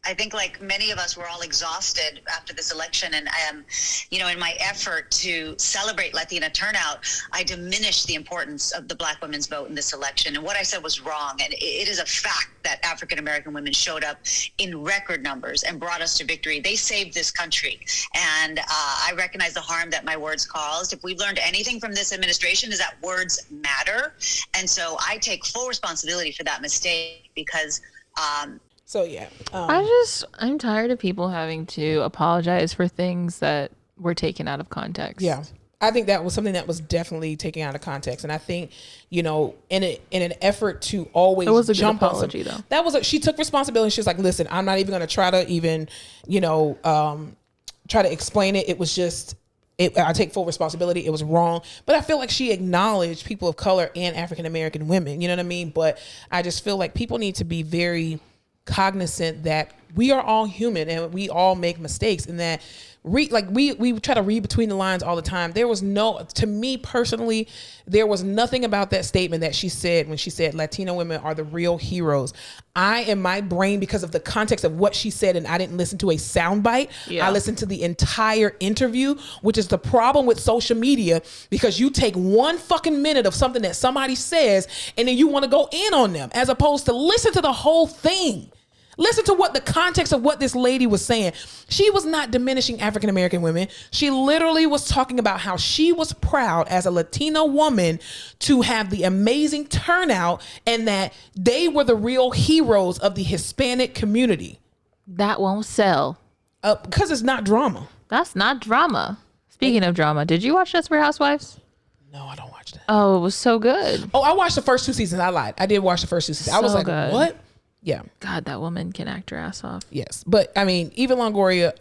I think like many of us, we're all exhausted after this election. And, in my effort to celebrate Latina turnout, I diminished the importance of the Black women's vote in this election. And what I said was wrong. And it is a fact that African-American women showed up in record numbers and brought us to victory. They saved this country. And I recognize the harm that my words caused. If we've learned anything from this administration is that words matter. And so I take full responsibility for that mistake because So yeah, I'm tired of people having to apologize for things that were taken out of context. Yeah, I think that was something that was definitely taken out of context, and I think in an effort to always it was a jump good apology though. That was she took responsibility. She was like, "Listen, I'm not even going to try to even try to explain it. It was just." I take full responsibility. It was wrong. But I feel like she acknowledged people of color and African American women. You know what I mean? But I just feel like people need to be very cognizant that we are all human and we all make mistakes, and that we try to read between the lines all the time. To me personally, there was nothing about that statement that she said when she said Latino women are the real heroes. In my brain, because of the context of what she said, and I didn't listen to a soundbite. Yeah. I listened to the entire interview, which is the problem with social media, because you take one fucking minute of something that somebody says and then you want to go in on them, as opposed to listen to the whole thing. Listen to what the context of what this lady was saying. She was not diminishing African American women. She literally was talking about how she was proud as a Latino woman to have the amazing turnout and that they were the real heroes of the Hispanic community. That won't sell. Because it's not drama. That's not drama. Speaking of drama, did you watch Desperate Housewives? No, I don't watch that. Oh, it was so good. Oh, I watched the first 2 seasons. I lied. I did watch the first 2 seasons. I was like, good. What? Yeah. God, that woman can act her ass off. Yes. But I mean, Eva Longoria,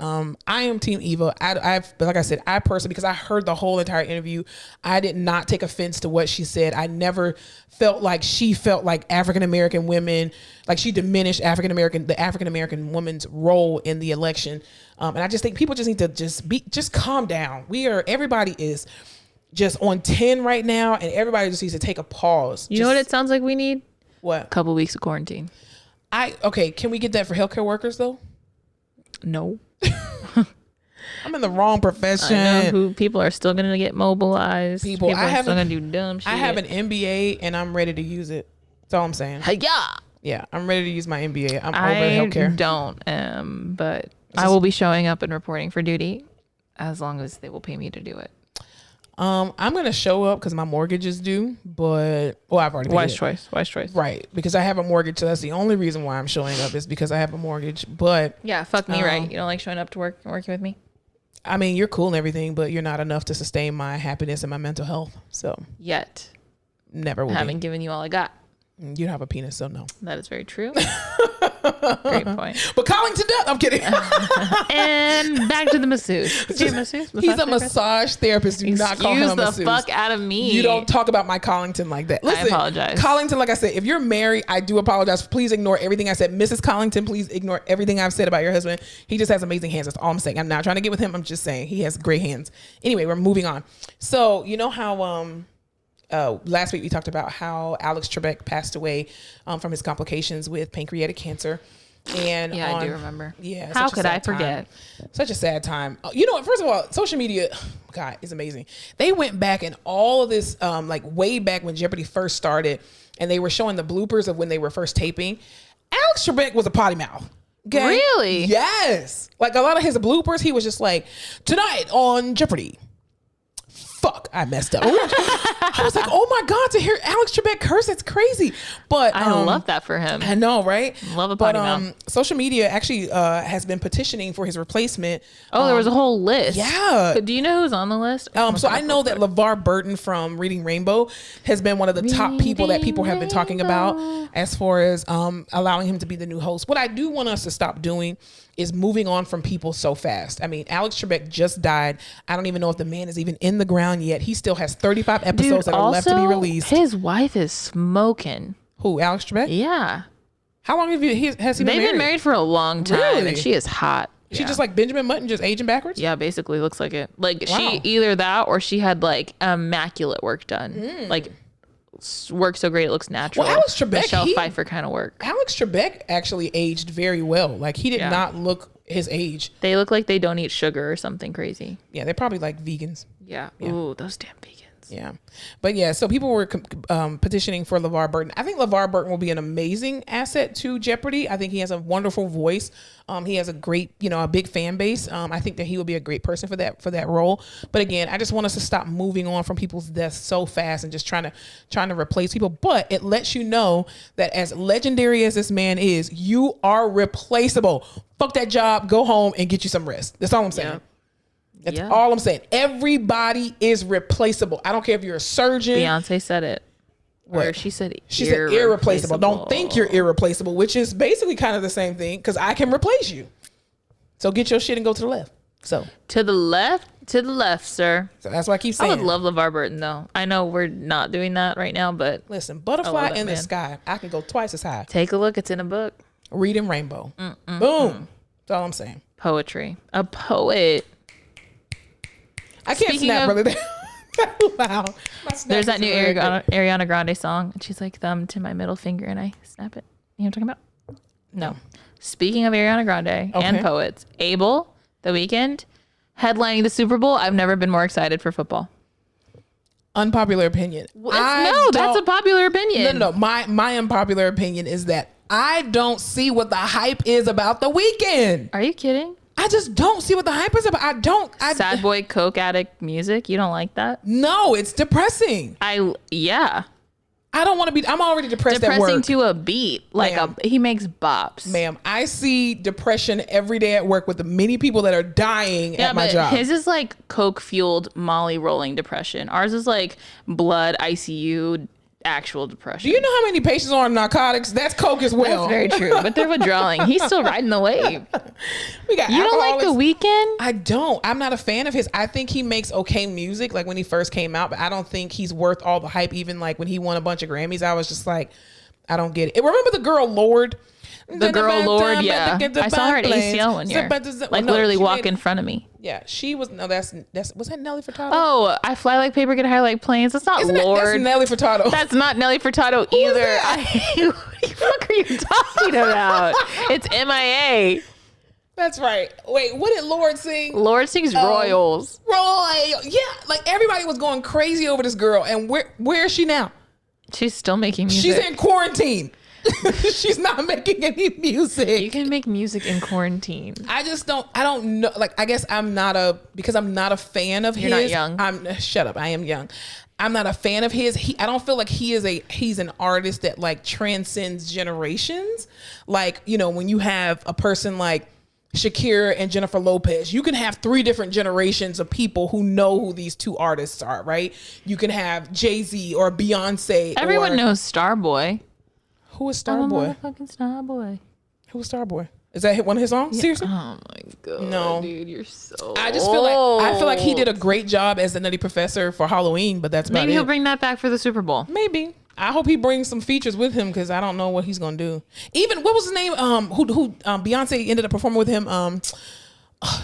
I am Team Eva. But like I said, I personally, because I heard the whole entire interview, I did not take offense to what she said. I never felt like she felt like African-American women, like she diminished the African-American woman's role in the election. And I just think people just need to just calm down. Everybody is just on 10 right now, and everybody just needs to take a pause. You know what it sounds like we need? What? A couple weeks of quarantine. Can we get that for healthcare workers though? No. I'm in the wrong profession. I know who people are still gonna get mobilized. People are still gonna do dumb shit. I have an MBA and I'm ready to use it. That's all I'm saying. Yeah, I'm ready to use my MBA. I'm over healthcare. I don't, but I will be showing up and reporting for duty as long as they will pay me to do it. I'm gonna show up because my mortgage is due, but I've already paid Wise choice. Right, because I have a mortgage, so that's the only reason why I'm showing up is because I have a mortgage. But yeah, fuck me, right? You don't like showing up to work and working with me? I mean, you're cool and everything, but you're not enough to sustain my happiness and my mental health. So yet, never will. I haven't given you all I got. You don't have a penis, so no. That is very true. Great point. But calling to death. I'm kidding. And back to the masseuse. Is he a masseuse? He's a massage therapist. Do not call him a masseuse. Excuse the fuck out of me. You don't talk about Mike Collington like that. Listen, I apologize. Collington, like I said, if you're married, I do apologize. Please ignore everything I said. Mrs. Collington, please ignore everything I've said about your husband. He just has amazing hands. That's all I'm saying. I'm not trying to get with him. I'm just saying he has great hands. Anyway, we're moving on. So you know how last week we talked about how Alex Trebek passed away from his complications with pancreatic cancer. And yeah, I do remember. Yeah. How could I forget? Such a sad time. You know what? First of all, social media, God, is amazing. They went back and all of this, like way back when Jeopardy first started, and they were showing the bloopers of when they were first taping. Alex Trebek was a potty mouth. Okay? Really? Yes. Like a lot of his bloopers, he was just like, tonight on Jeopardy. Fuck, I messed up. I was like, oh my God, to hear Alex Trebek curse, that's crazy. But I love that for him. I know, right? Love a potty mouth. Social media actually has been petitioning for his replacement. Oh, there was a whole list. Yeah. Do you know who's on the list? So I know that LeVar Burton from Reading Rainbow has been one of the top people that people have been talking about as far as allowing him to be the new host. What I do want us to stop doing is moving on from people so fast. I mean, Alex Trebek just died. I don't even know if the man is even in the ground yet. He still has 35 episodes that are left to be released. His wife is smoking. Who, Alex Trebek? Yeah. How long has he been married? They've been married for a long time, really? And she is hot. She just like Benjamin Button, just aging backwards? Yeah, basically looks like it. Like wow. She either that or she had like immaculate work done. Like work so great it looks natural. Well, Alex Trebek, Michelle Pfeiffer kind of work. Alex Trebek actually aged very well. Like he did not look his age. They look like they don't eat sugar or something crazy. Yeah, they're probably like vegans. Yeah. Ooh, those damn vegans. Yeah. But yeah, so people were petitioning for LeVar Burton. I think LeVar Burton will be an amazing asset to Jeopardy. I think he has a wonderful voice. He has a great, a big fan base. I think that he will be a great person for that role. But again, I just want us to stop moving on from people's deaths so fast and just trying to replace people. But it lets you know that as legendary as this man is, you are replaceable. Fuck that job, go home and get you some rest. That's all I'm saying. Yep. That's all I'm saying. Everybody is replaceable. I don't care if you're a surgeon. Beyonce said it. Or she said irreplaceable. Don't think you're irreplaceable, which is basically kind of the same thing because I can replace you. So get your shit and go to the left. So to the left, sir. So that's what I keep saying. I would love LeVar Burton though. I know we're not doing that right now, but listen, butterfly in the sky. I can go twice as high. Take a look. It's in a book. Reading Rainbow. Boom. That's all I'm saying. Poetry. A poet. I can't snap really loud. There's that new Ariana Grande song, and she's like, thumb to my middle finger, and I snap it. You know what I'm talking about? No. Speaking of Ariana Grande and poets, Abel, The Weeknd, headlining the Super Bowl. I've never been more excited for football. Unpopular opinion. That's a popular opinion. No. My unpopular opinion is that I don't see what the hype is about The Weeknd. Are you kidding? I just don't see what the hype is about. Sad boy, coke addict music. You don't like that? No, it's depressing. I don't want to be. I'm already depressed at work. Depressing to a beat. He makes bops. Ma'am, I see depression every day at work with the many people that are dying at my job. His is like coke fueled Molly rolling depression. Ours is like blood ICU actual depression. Do you know how many patients are on narcotics? That's coke as well. That's very true. But they're withdrawing. He's still riding the wave. You don't like The Weeknd? I don't. I'm not a fan of his. I think he makes okay music, like when he first came out, but I don't think he's worth all the hype. Even like when he won a bunch of Grammys, I was just like, I don't get it. Remember the girl Lorde? The girl Lorde, yeah. I saw her at ACL one year. Literally walk in front of me. Yeah, she was. No, that's was that Nelly Furtado? Oh, I fly like paper, get high like planes. That's not Lorde. That's Nelly Furtado. That's not Nelly Furtado either. What the fuck are you talking about? It's MIA. That's right. Wait, what did Lorde sing? Lorde sings Royals. Yeah, like everybody was going crazy over this girl, and where is she now? She's still making music. She's in quarantine. She's not making any music. You can make music in quarantine. I don't know. Like, I guess because I'm not a fan of his. You're not young. Shut up. I am young. I'm not a fan of his. I don't feel like he's an artist that like transcends generations. Like, when you have a person like Shakira and Jennifer Lopez, you can have 3 different generations of people who know who these 2 artists are, right? You can have Jay-Z or Beyonce. Everyone knows Starboy. Who is Starboy? Motherfucking Starboy. Who is Starboy? Is that one of his songs? Yeah. Seriously? Oh my god, no, dude, you're so. I just feel like he did a great job as the Nutty Professor for Halloween, but that's about maybe he'll bring that back for the Super Bowl. Maybe. I hope he brings some features with him because I don't know what he's gonna do. Even what was his name? Who Beyonce ended up performing with him?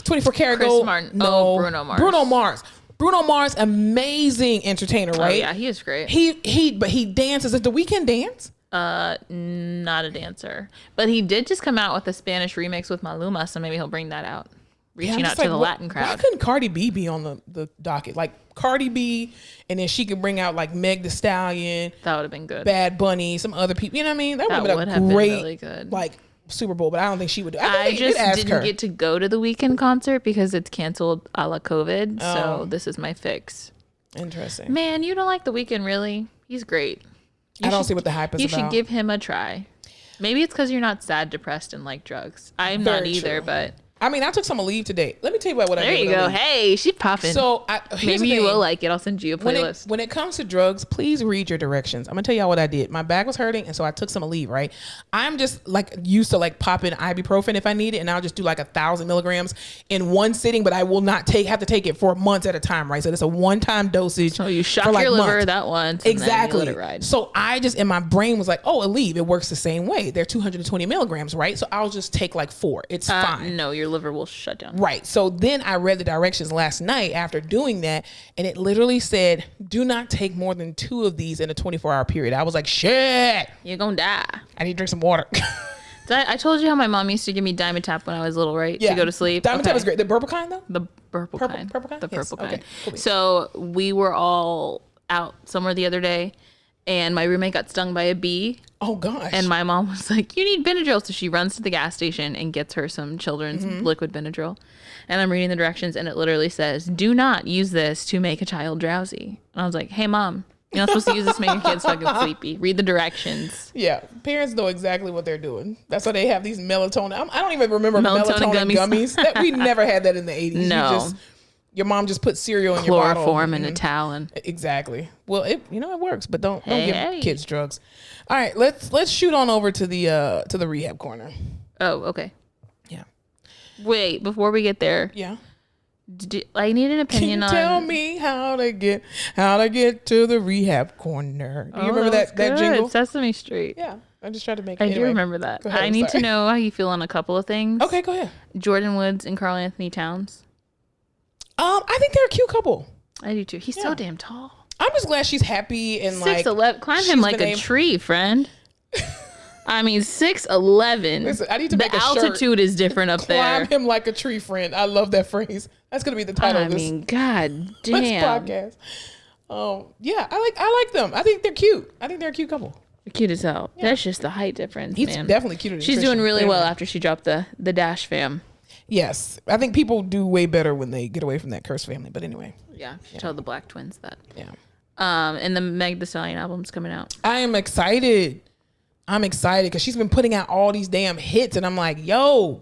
24 Karat Gold. Martin. No, Bruno Mars. Bruno Mars, amazing entertainer, right? Oh yeah, he is great. But he dances. Does The Weeknd dance? Not a dancer, but he did just come out with a Spanish remix with Maluma, so maybe he'll bring that out. Reaching out to the Latin crowd. Why couldn't Cardi B be on the docket? Like Cardi B, and then she could bring out like Meg Thee Stallion. That would have been good. Bad Bunny, some other people. You know what I mean? That would have been really good. Like Super Bowl, but I don't think she would do. I just didn't get to go to the Weeknd concert because it's canceled a la COVID. Oh. So this is my fix. Interesting. Man, you don't like the Weeknd, really? He's great. I don't see what the hype is about. You should give him a try. Maybe it's because you're not sad, depressed, and like drugs. I'm not either, but I mean, I took some leave today. Let me tell you what I did. There you go. Hey, she's popping. So maybe you will like it. I'll send you a playlist. When it comes to drugs, please read your directions. I'm gonna tell y'all what I did. My back was hurting, and so I took some leave. Right. I'm just like used to like popping ibuprofen if I need it, and I'll just do like 1,000 milligrams in one sitting. But I will not have to take it for months at a time. Right. So it's a one-time dosage. So you shock your liver that once. Exactly. And then you let it ride. So I just in my brain was like, oh, Aleve, it works the same way. They're 220 milligrams, right? So I'll just take like 4. It's fine. No, your your liver will shut down. Right. So then I read the directions last night after doing that, and it literally said, do not take more than 2 of these in a 24-hour period. I was like, shit. You're going to die. I need to drink some water. I told you how my mom used to give me Dimetapp when I was little, right? Yeah. To go to sleep. Dimetapp is great. The purple kind, though? The purple kind. Purple kind? The Yes. purple kind. Okay. Cool. So we were all out somewhere the other day, and my roommate got stung by a bee. Oh, gosh. And my mom was like, you need Benadryl. So she runs to the gas station and gets her some children's liquid Benadryl. And I'm reading the directions, and it literally says, do not use this to make a child drowsy. And I was like, hey, Mom, you're not supposed to use this to make your kids fucking sleepy. Read the directions. Yeah, parents know exactly what they're doing. That's why they have these melatonin. I don't even remember melatonin gummies. That we never had that in the 80s. No. Your mom just put cereal in your bottle. Chloroform in a towel. And exactly. Well, it works, but don't give kids drugs. All right, let's shoot on over to the rehab corner. Oh, okay. Yeah. Wait, before we get there. Yeah. I need an opinion on. Tell me how to get to the rehab corner. Do you remember that jingle? Sesame Street. Yeah, I just tried to make. I do remember that. Ahead, I need to know how you feel on a couple of things. Okay, go ahead. Jordan Woods and Karl Anthony Towns. I think they're a cute couple. I do too. He's so damn tall. I'm just glad she's happy and 6'11". Climb him like a tree, friend. I mean, 6'11". Listen, I need to make a shirt. The altitude is different up there. Climb him like a tree, friend. I love that phrase. That's gonna be the title of this. I mean, god damn. This podcast. Yeah, I like them. I think they're cute. I think they're a cute couple. They're cute as hell. Yeah. That's just the height difference. He's man. definitely cuter than She's Christian. doing really well after she dropped the Dash fam. Yes, I think people do way better when they get away from that cursed family. But anyway, Tell the Black Twins that. Yeah. And the Meg Thee Stallion album's coming out. I am excited. I'm excited because she's been putting out all these damn hits, and I'm like, yo,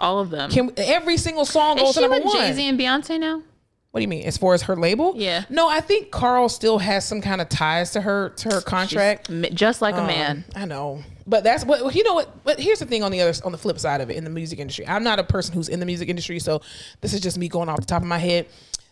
all of them. Every single song goes to number 1. Jay-Z and Beyonce now? What do you mean? As far as her label? Yeah. No, I think Karl still has some kind of ties to her contract. Just like a man. I know. But that's what you know what. But here's the thing on the flip side of it in the music industry. I'm not a person who's in the music industry, so this is just me going off the top of my head.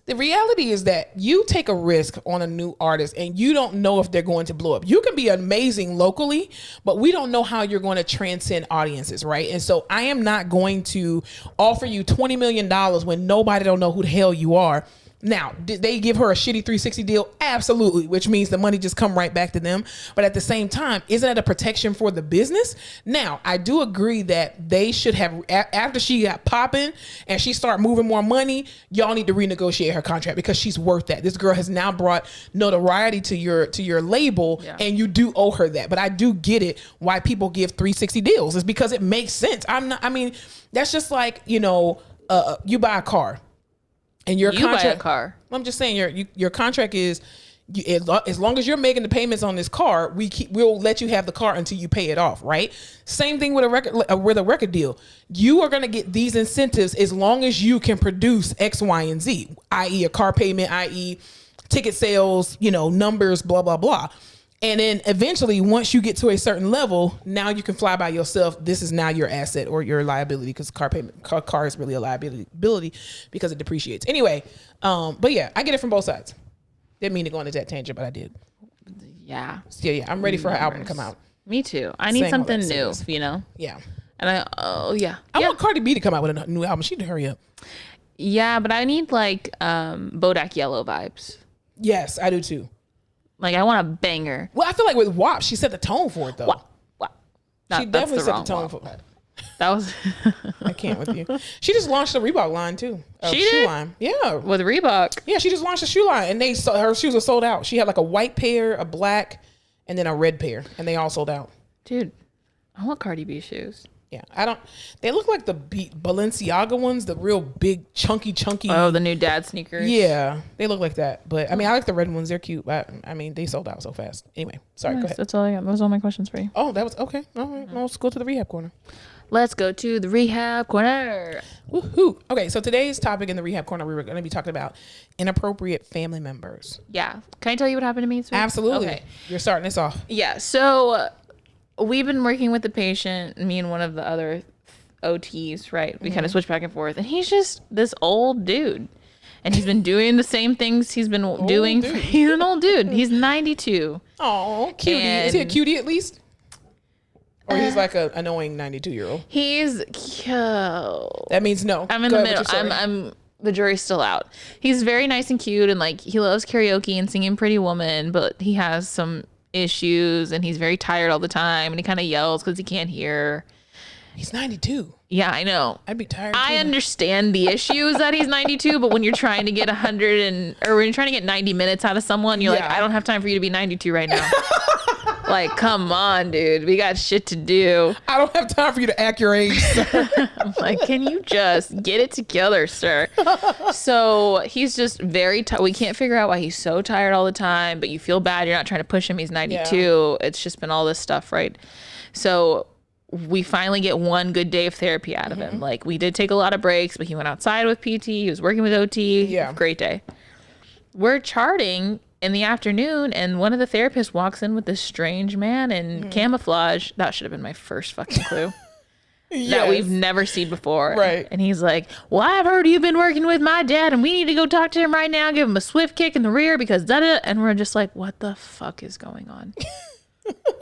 The reality is that you take a risk on a new artist and you don't know if they're going to blow up. You can be amazing locally, but we don't know how you're going to transcend audiences, right? And so I am not going to offer you $20 million when nobody don't know who the hell you are. Now, did they give her a shitty 360 deal? Absolutely, which means the money just come right back to them. But at the same time, isn't that a protection for the business? Now, I do agree that they should have, after she got popping and she started moving more money, y'all need to renegotiate her contract because she's worth that. This girl has now brought notoriety to your label, and you do owe her that. But I do get it why people give 360 deals. It's because it makes sense. That's just like, you buy a car. And your contract, buy a car. I'm just saying your contract is, as long as you're making the payments on this car, we'll let you have the car until you pay it off, right? Same thing with a record deal. You are going to get these incentives as long as you can produce X, Y, and Z, i.e. a car payment, i.e. ticket sales, numbers, blah, blah, blah. And then eventually, once you get to a certain level, now you can fly by yourself. This is now your asset or your liability because car is really a liability because it depreciates. Anyway, but yeah, I get it from both sides. Didn't mean to go into that tangent, but I did. Yeah. So yeah, I'm ready for her album to come out. Me too. I need something new, Yeah. And I want Cardi B to come out with a new album. She'd hurry up. Yeah, but I need like Bodak Yellow vibes. Yes, I do too. Like, I want a banger. Well, I feel like with WAP, she set the tone for it, though. WAP. She definitely set the tone for it. That was... I can't with you. She just launched a Reebok line, too. She did? Shoe line. Yeah. With Reebok? Yeah, she just launched a shoe line, and her shoes were sold out. She had like a white pair, a black, and then a red pair, and they all sold out. Dude, I want Cardi B shoes. Yeah, they look like the Balenciaga ones, the real big, chunky. Oh, the new dad sneakers. Yeah, they look like that. But I like the red ones. They're cute. But they sold out so fast. Anyway, sorry, go ahead. That's all I got. Those are all my questions for you. Oh, that was okay. All right, well, let's go to the rehab corner. Let's go to the rehab corner. Woohoo. Okay, so today's topic in the rehab corner, we were going to be talking about inappropriate family members. Yeah. Can I tell you what happened to me this week? Absolutely. Okay. You're starting this off. Yeah, so we've been working with the patient, me and one of the other OTs, right? We kind of switch back and forth, and he's just this old dude, and he's been doing the same things he's been doing. He's an old dude. He's 92. Oh, cutie. Is he a cutie at least? Or he's like an annoying 92-year-old. He's cute. That means no. I'm in the middle. I'm the jury's still out. He's very nice and cute, and like he loves karaoke and singing Pretty Woman, but he has some issues, and he's very tired all the time, and he kind of yells because he can't hear. He's 92. Yeah, I know. I'd be tired. I understand the issues that he's 92, but when you're trying to get 100 or when you're trying to get 90 minutes out of someone, you're like, I don't have time for you to be 92 right now. Like, come on, dude. We got shit to do. I don't have time for you to act your age, sir. I'm like, can you just get it together, sir? So he's just very tired. We can't figure out why he's so tired all the time, but you feel bad. You're not trying to push him. He's 92. Yeah. It's just been all this stuff, right? So we finally get one good day of therapy out of him. Like, we did take a lot of breaks, but he went outside with PT. He was working with OT. Yeah. Great day. We're charting in the afternoon, and one of the therapists walks in with this strange man in camouflage. That should have been my first fucking clue. That we've never seen before. Right. And he's like, well, I've heard you've been working with my dad, and we need to go talk to him right now, give him a swift kick in the rear because da-da. And we're just like, what the fuck is going on?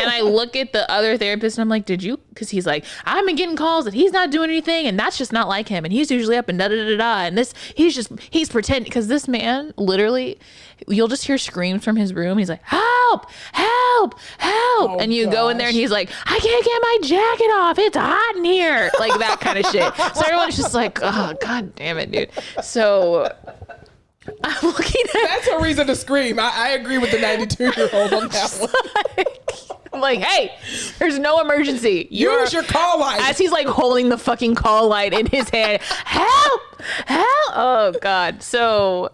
And I look at the other therapist and I'm like, did you? Because he's like, I've been getting calls that he's not doing anything, and that's just not like him. And he's usually up and da-da-da-da. And he's pretending. Because this man, literally, you'll just hear screams from his room. He's like, help, help, help. Oh, and you go in there and he's like, I can't get my jacket off. It's hot in here. Like that kind of shit. So everyone's just like, oh, God damn it, dude. So I'm looking at... That's a reason to scream. I agree with the 92-year-old on that one. I'm like, hey, there's no emergency. Use your call light. As he's like holding the fucking call light in his hand. Help! Help! Oh, God. So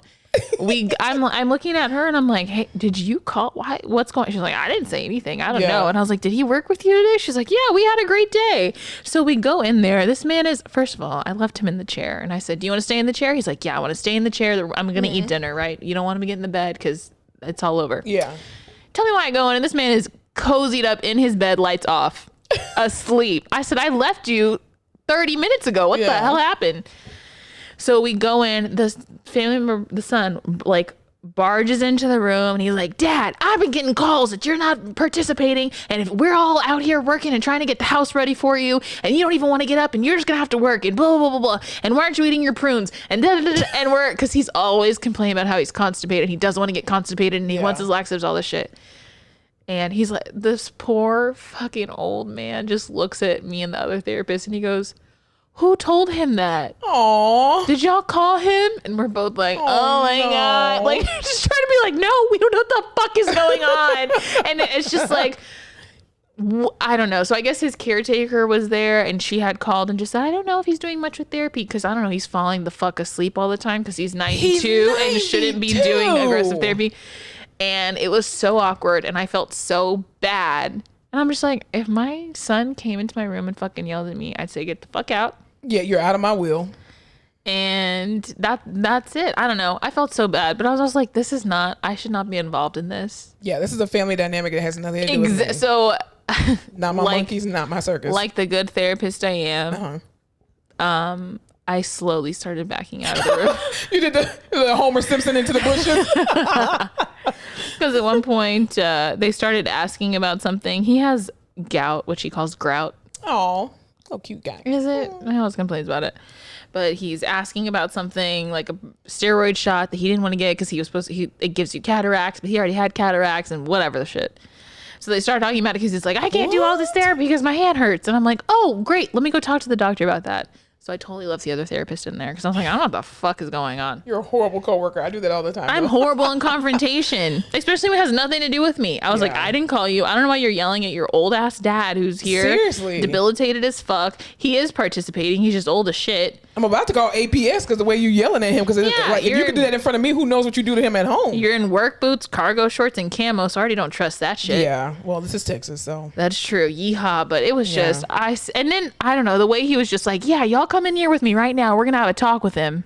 I'm looking at her and I'm like, hey, did you call? Why? What's going on? She's like, I didn't say anything. I don't know. And I was like, did he work with you today? She's like, yeah, we had a great day. So we go in there. This man is, first of all, I left him in the chair and I said, do you want to stay in the chair? He's like, yeah, I want to stay in the chair. I'm going to eat dinner, right? You don't want him to get in the bed because it's all over. Yeah. Tell me why I go in and this man is cozied up in his bed, lights off, asleep. I said, I left you 30 minutes ago. What the hell happened? So we go in, the family member, the son, like barges into the room and he's like, Dad, I've been getting calls that you're not participating, and if we're all out here working and trying to get the house ready for you, and you don't even want to get up, and you're just gonna have to work, and blah blah blah blah, and why aren't you eating your prunes, and da, da, da, and we're, because he's always complaining about how he's constipated, he doesn't want to get constipated, and he wants his laxatives, all this shit. And he's like, this poor fucking old man just looks at me and the other therapist and he goes, who told him that? Aww. Did y'all call him? And we're both like, oh my God. Like, just trying to be like, no, we don't know what the fuck is going on. And it's just like, I don't know. So I guess his caretaker was there and she had called and just said, I don't know if he's doing much with therapy because I don't know, he's falling the fuck asleep all the time because he's 92 and shouldn't be doing aggressive therapy. And it was so awkward and I felt so bad. And I'm just like, if my son came into my room and fucking yelled at me, I'd say, get the fuck out. Yeah, you're out of my will. And that's it. I don't know. I felt so bad, but I was also like, this is not, I should not be involved in this. Yeah, this is a family dynamic that has nothing to do with me. So, not my monkeys, not my circus. Like the good therapist I am, I slowly started backing out of the room. You did the Homer Simpson into the bushes? Because at one point, they started asking about something. He has gout, which he calls grout. Oh, so cute guy. Is it? He always complains about it. But he's asking about something like a steroid shot that he didn't want to get because he was supposed to, it gives you cataracts, but he already had cataracts and whatever the shit. So they started talking about it because he's like, I can't do all this therapy because my hand hurts. And I'm like, oh, great. Let me go talk to the doctor about that. So I totally left the other therapist in there because I was like, I don't know what the fuck is going on. You're a horrible coworker. I do that all the time. I'm horrible in confrontation, especially when it has nothing to do with me. I was like, I didn't call you. I don't know why you're yelling at your old ass dad who's here. Seriously. Debilitated as fuck. He is participating. He's just old as shit. I'm about to call APS because the way you yelling at him. Because like, if you can do that in front of me, who knows what you do to him at home? You're in work boots, cargo shorts, and camo, so I already don't trust that shit. Yeah. Well, this is Texas, so. That's true. Yeehaw. But it was just, and then, I don't know, the way he was just like, yeah, y'all come in here with me right now. We're going to have a talk with him.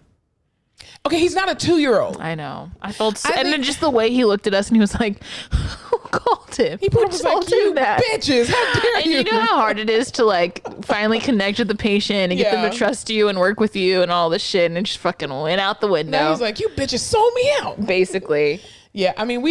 Okay, he's not a 2-year-old. I know. I felt and then just the way he looked at us and he was like, who called him? He probably was like, you bitches, how dare you? And you know how hard it is to like finally connect with the patient and get them to trust you and work with you and all this shit, and it just fucking went out the window. Now he's like, you bitches sold me out. Basically. Yeah, I mean,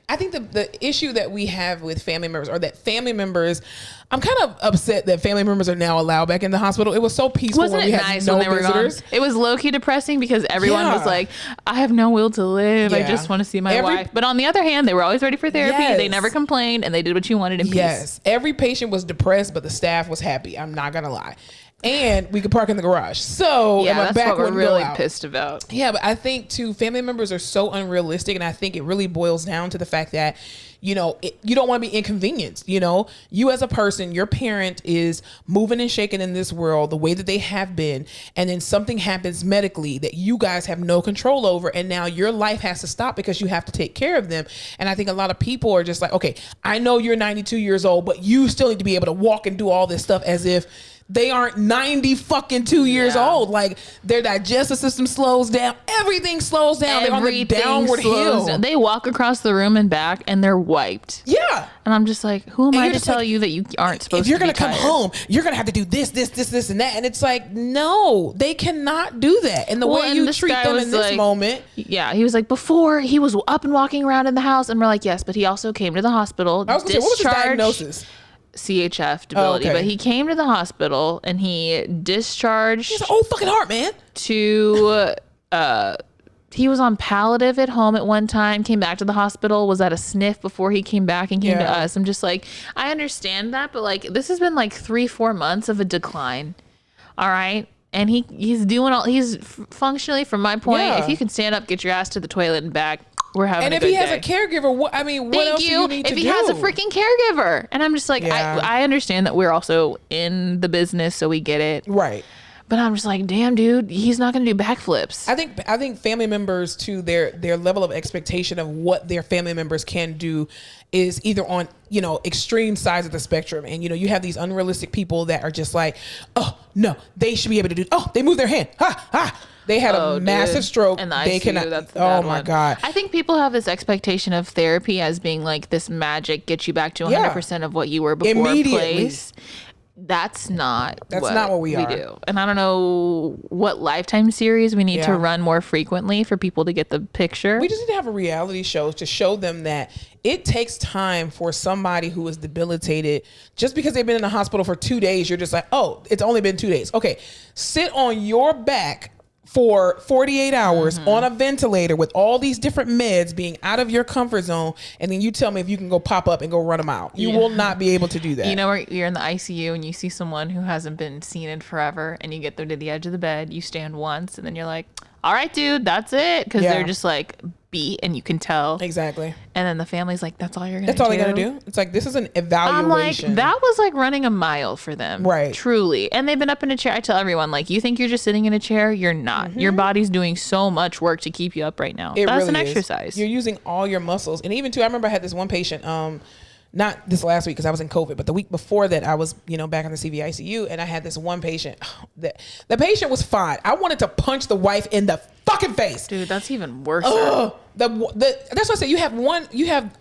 I think the issue that we have with family members, or that family members, I'm kind of upset that family members are now allowed back in the hospital. It was so peaceful. Wasn't when we it had nice no when they were visitors. gone? It was low-key depressing because everyone was like, I have no will to live. I just want to see my wife. But on the other hand, they were always ready for therapy. Yes. They never complained, and they did what you wanted in peace. Yes. Every patient was depressed, but the staff was happy. I'm not going to lie. And we could park in the garage. So yeah, my that's back what we're wouldn't really go out. pissed about. Yeah, but I think too, family members are so unrealistic, and I think it really boils down to the fact that, you know, you don't want to be inconvenienced. You know, you as a person, your parent is moving and shaking in this world the way that they have been, and then something happens medically that you guys have no control over, and now your life has to stop because you have to take care of them. And I think a lot of people are just like, okay, I know you're 92 years old, but you still need to be able to walk and do all this stuff as if they aren't 90 fucking 2 years old. Like, their digestive system slows down. Everything slows down. They're on the downward hill. They walk across the room and back, and they're wiped. Yeah. And I'm just like, who am I to tell you that you aren't supposed to be If you're going to come tired? home, you're going to have to do this, and that. And it's like, no, they cannot do that. And the way you treat them in this moment. Yeah, he was like, before he was up and walking around in the house. And we're like, yes, but he also came to the hospital. I was going to say, what was his diagnosis? CHF debility, but he came to the hospital and he discharged. He's an old fucking heart, man. To he was on palliative at home at one time, came back to the hospital, was at a sniff before he came back and came to us. I'm just like, I understand that, but like, this has been like 3-4 months of a decline. All right. And he's doing he's functionally, from my point, if you can stand up, get your ass to the toilet and back, we're having a good day. And if he has a caregiver, what else do you need to do? If he has a freaking caregiver. And I'm just like, I understand that we're also in the business, so we get it. Right. But I'm just like, damn, dude, he's not going to do backflips. I think family members, too, their level of expectation of what their family members can do is either on, you know, extreme sides of the spectrum. And, you know, you have these unrealistic people that are just like, oh, no, they should be able to do, oh, they move their hand. Ha, ha. They had a massive stroke. And the they ICU, cannot. That's the oh bad my one. God. I think people have this expectation of therapy as being like this magic, get you back to 100% of what you were before place. That's not what we do. And I don't know what Lifetime series we need to run more frequently for people to get the picture. We just need to have a reality show to show them that it takes time for somebody who is debilitated. Just because they've been in the hospital for 2 days, you're just like, oh, it's only been 2 days. Okay, sit on your back for 48 hours on a ventilator with all these different meds, being out of your comfort zone, and then you tell me if you can go pop up and go run them out. You will not be able to do that. You know, where you're in the ICU and you see someone who hasn't been seen in forever, and you get them to the edge of the bed, you stand once, and then you're like, all right, dude, that's it. Because they're just like beat, and you can tell. Exactly. And then the family's like, that's all you're going to do? That's all they're going to do? It's like, this is an evaluation. I'm like, that was like running a mile for them. Right. Truly. And they've been up in a chair. I tell everyone, like, you think you're just sitting in a chair? You're not. Your body's doing so much work to keep you up right now. That's really an exercise. You're using all your muscles. And even too, I remember I had this one patient, not this last week because I was in COVID, but the week before that I was, you know, back in the CVICU, and I had this one patient that the patient was fine. I wanted to punch the wife in the fucking face. Dude, that's even worse. That's what I said. You have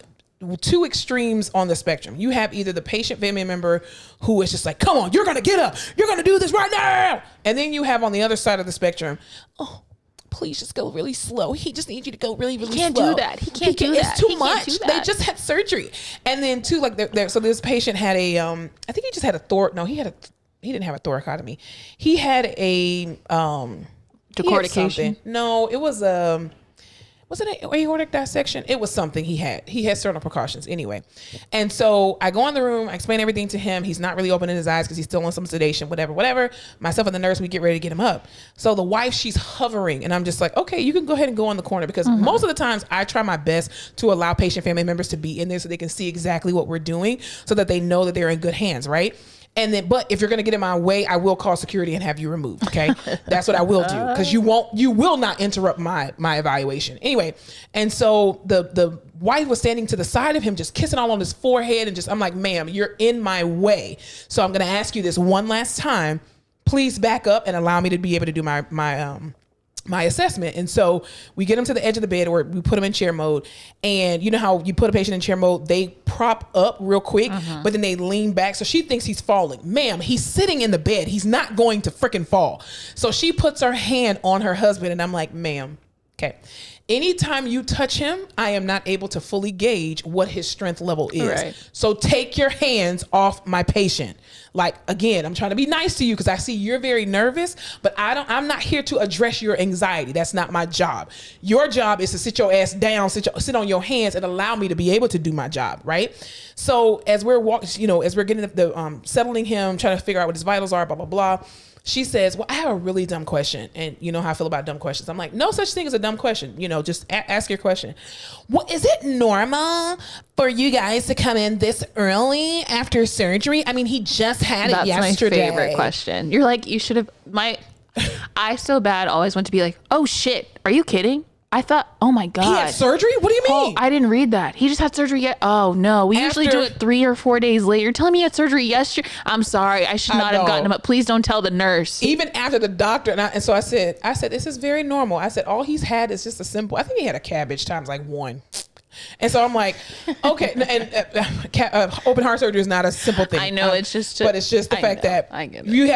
two extremes on the spectrum. You have either the patient family member who is just like, come on, you're going to get up. You're going to do this right now. And then you have on the other side of the spectrum, oh, please just go really slow. He just needs you to go really, really slow. He can't do that. He can't do that. It's too much. They just had surgery. And then too, like, so this patient had a, I think he just had a he didn't have a thoracotomy. He had a, decortication. No, it was, was it an aortic dissection? It was something he had. He had certain precautions anyway. And so I go in the room, I explain everything to him. He's not really opening his eyes because he's still on some sedation, whatever. Myself and the nurse, we get ready to get him up. So the wife, she's hovering. And I'm just like, okay, you can go ahead and go in the corner, because most of the times I try my best to allow patient family members to be in there so they can see exactly what we're doing, so that they know that they're in good hands, right? And then, but if you're going to get in my way, I will call security and have you removed. Okay. That's what I will do. Cause you will not interrupt my evaluation anyway. And so the wife was standing to the side of him, just kissing all on his forehead, and I'm like, ma'am, you're in my way. So I'm going to ask you this one last time, please back up and allow me to be able to do my assessment. And so we get him to the edge of the bed, or we put him in chair mode. And you know how you put a patient in chair mode, they prop up real quick, but then they lean back. So she thinks he's falling. Ma'am, he's sitting in the bed. He's not going to freaking fall. So she puts her hand on her husband, and I'm like, ma'am, okay, anytime you touch him, I am not able to fully gauge what his strength level is. Right. So take your hands off my patient. Like, again, I'm trying to be nice to you because I see you're very nervous, but I'm not here to address your anxiety. That's not my job. Your job is to sit your ass down, sit on your hands and allow me to be able to do my job. Right. So as we're walking, as we're getting the settling him, trying to figure out what his vitals are, blah, blah, blah. She says, well, I have a really dumb question. And you know how I feel about dumb questions. I'm like, no such thing as a dumb question. Just ask your question. Well, is it normal for you guys to come in this early after surgery? I mean, he just had it yesterday. That's my favorite question. You're like, you should have, I so bad always want to be like, oh shit, are you kidding? I thought, oh my God. He had surgery? What do you mean? Oh, I didn't read that. He just had surgery yet. Oh no. We usually do it 3 or 4 days later. You're telling me he had surgery yesterday? I'm sorry. I should not have gotten him up. Please don't tell the nurse. Even after the doctor. And so I said, this is very normal. I said, all he's had is just I think he had a cabbage times like 1. And so I'm like, okay. And open heart surgery is not a simple thing. I know it's just, but it's just the fact that you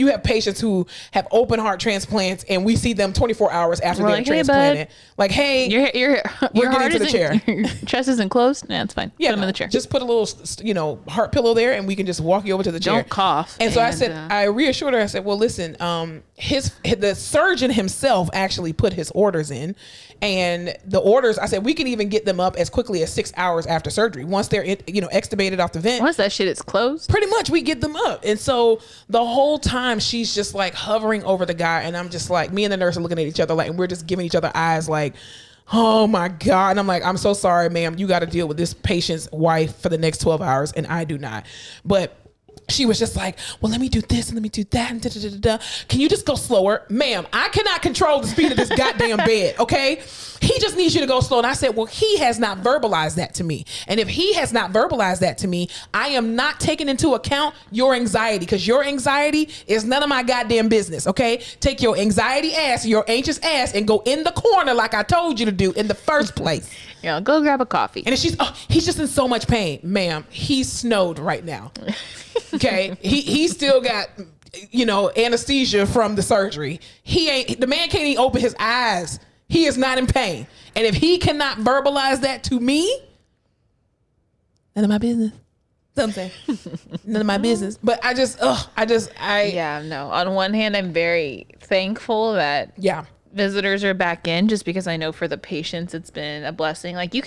have patients who have open heart transplants, and we see them 24 hours after they're transplanted. Like, hey, your heart to the chair. Your chest isn't closed. Nah, it's fine. Yeah, put him in the chair. Just put a little, heart pillow there, and we can just walk you over to the chair. Don't cough. And so I said, I reassured her. I said, well, listen, the surgeon himself actually put his orders in, and the orders, I said, we can even get them up as quickly as 6 hours after surgery. Once they're, extubated off the vent. Once that shit is closed. Pretty much we get them up. And so the whole time she's just like hovering over the guy. And I'm just like, me and the nurse are looking at each other like, and we're just giving each other eyes like, oh my God. And I'm like, I'm so sorry, ma'am. You got to deal with this patient's wife for the next 12 hours. And I do not. But she was just like, well, let me do this and let me do that. And da-da-da-da-da. Can you just go slower? Ma'am, I cannot control the speed of this goddamn bed, okay? He just needs you to go slow. And I said, well, he has not verbalized that to me. And if he has not verbalized that to me, I am not taking into account your anxiety, because your anxiety is none of my goddamn business, okay? Take your anxiety ass, your anxious ass, and go in the corner like I told you to do in the first place. Yeah, go grab a coffee. And he's just in so much pain. Ma'am, he's snowed right now. Okay. He still got, anesthesia from the surgery. The man can't even open his eyes. He is not in pain. And if he cannot verbalize that to me, none of my business. That's what I'm saying. None of my business. But yeah, no. On one hand, I'm very thankful that visitors are back in, just because I know for the patients it's been a blessing. Like you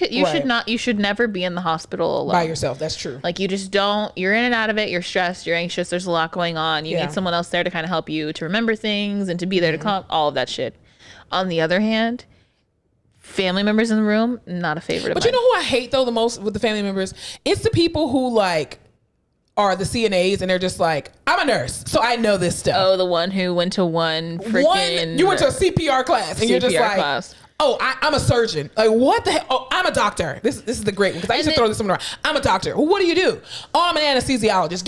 should never be in the hospital alone by yourself. That's true. Like you just don't, you're in and out of it, you're stressed, you're anxious, there's a lot going on, you need someone else there to kind of help you to remember things and to be there to calm all of that shit. On the other hand, family members in the room, not a favorite but of mine. You know who I hate though the most with the family members? It's the people who are the CNAs and they're just like, I'm a nurse, so I know this stuff. Oh, the one who went to you went to a CPR class and you're just like, class. Oh, I'm a surgeon. Like, what the hell? Oh, I'm a doctor. This is the great one, because I used to throw this one around. I'm a doctor. Well, what do you do? Oh, I'm an anesthesiologist.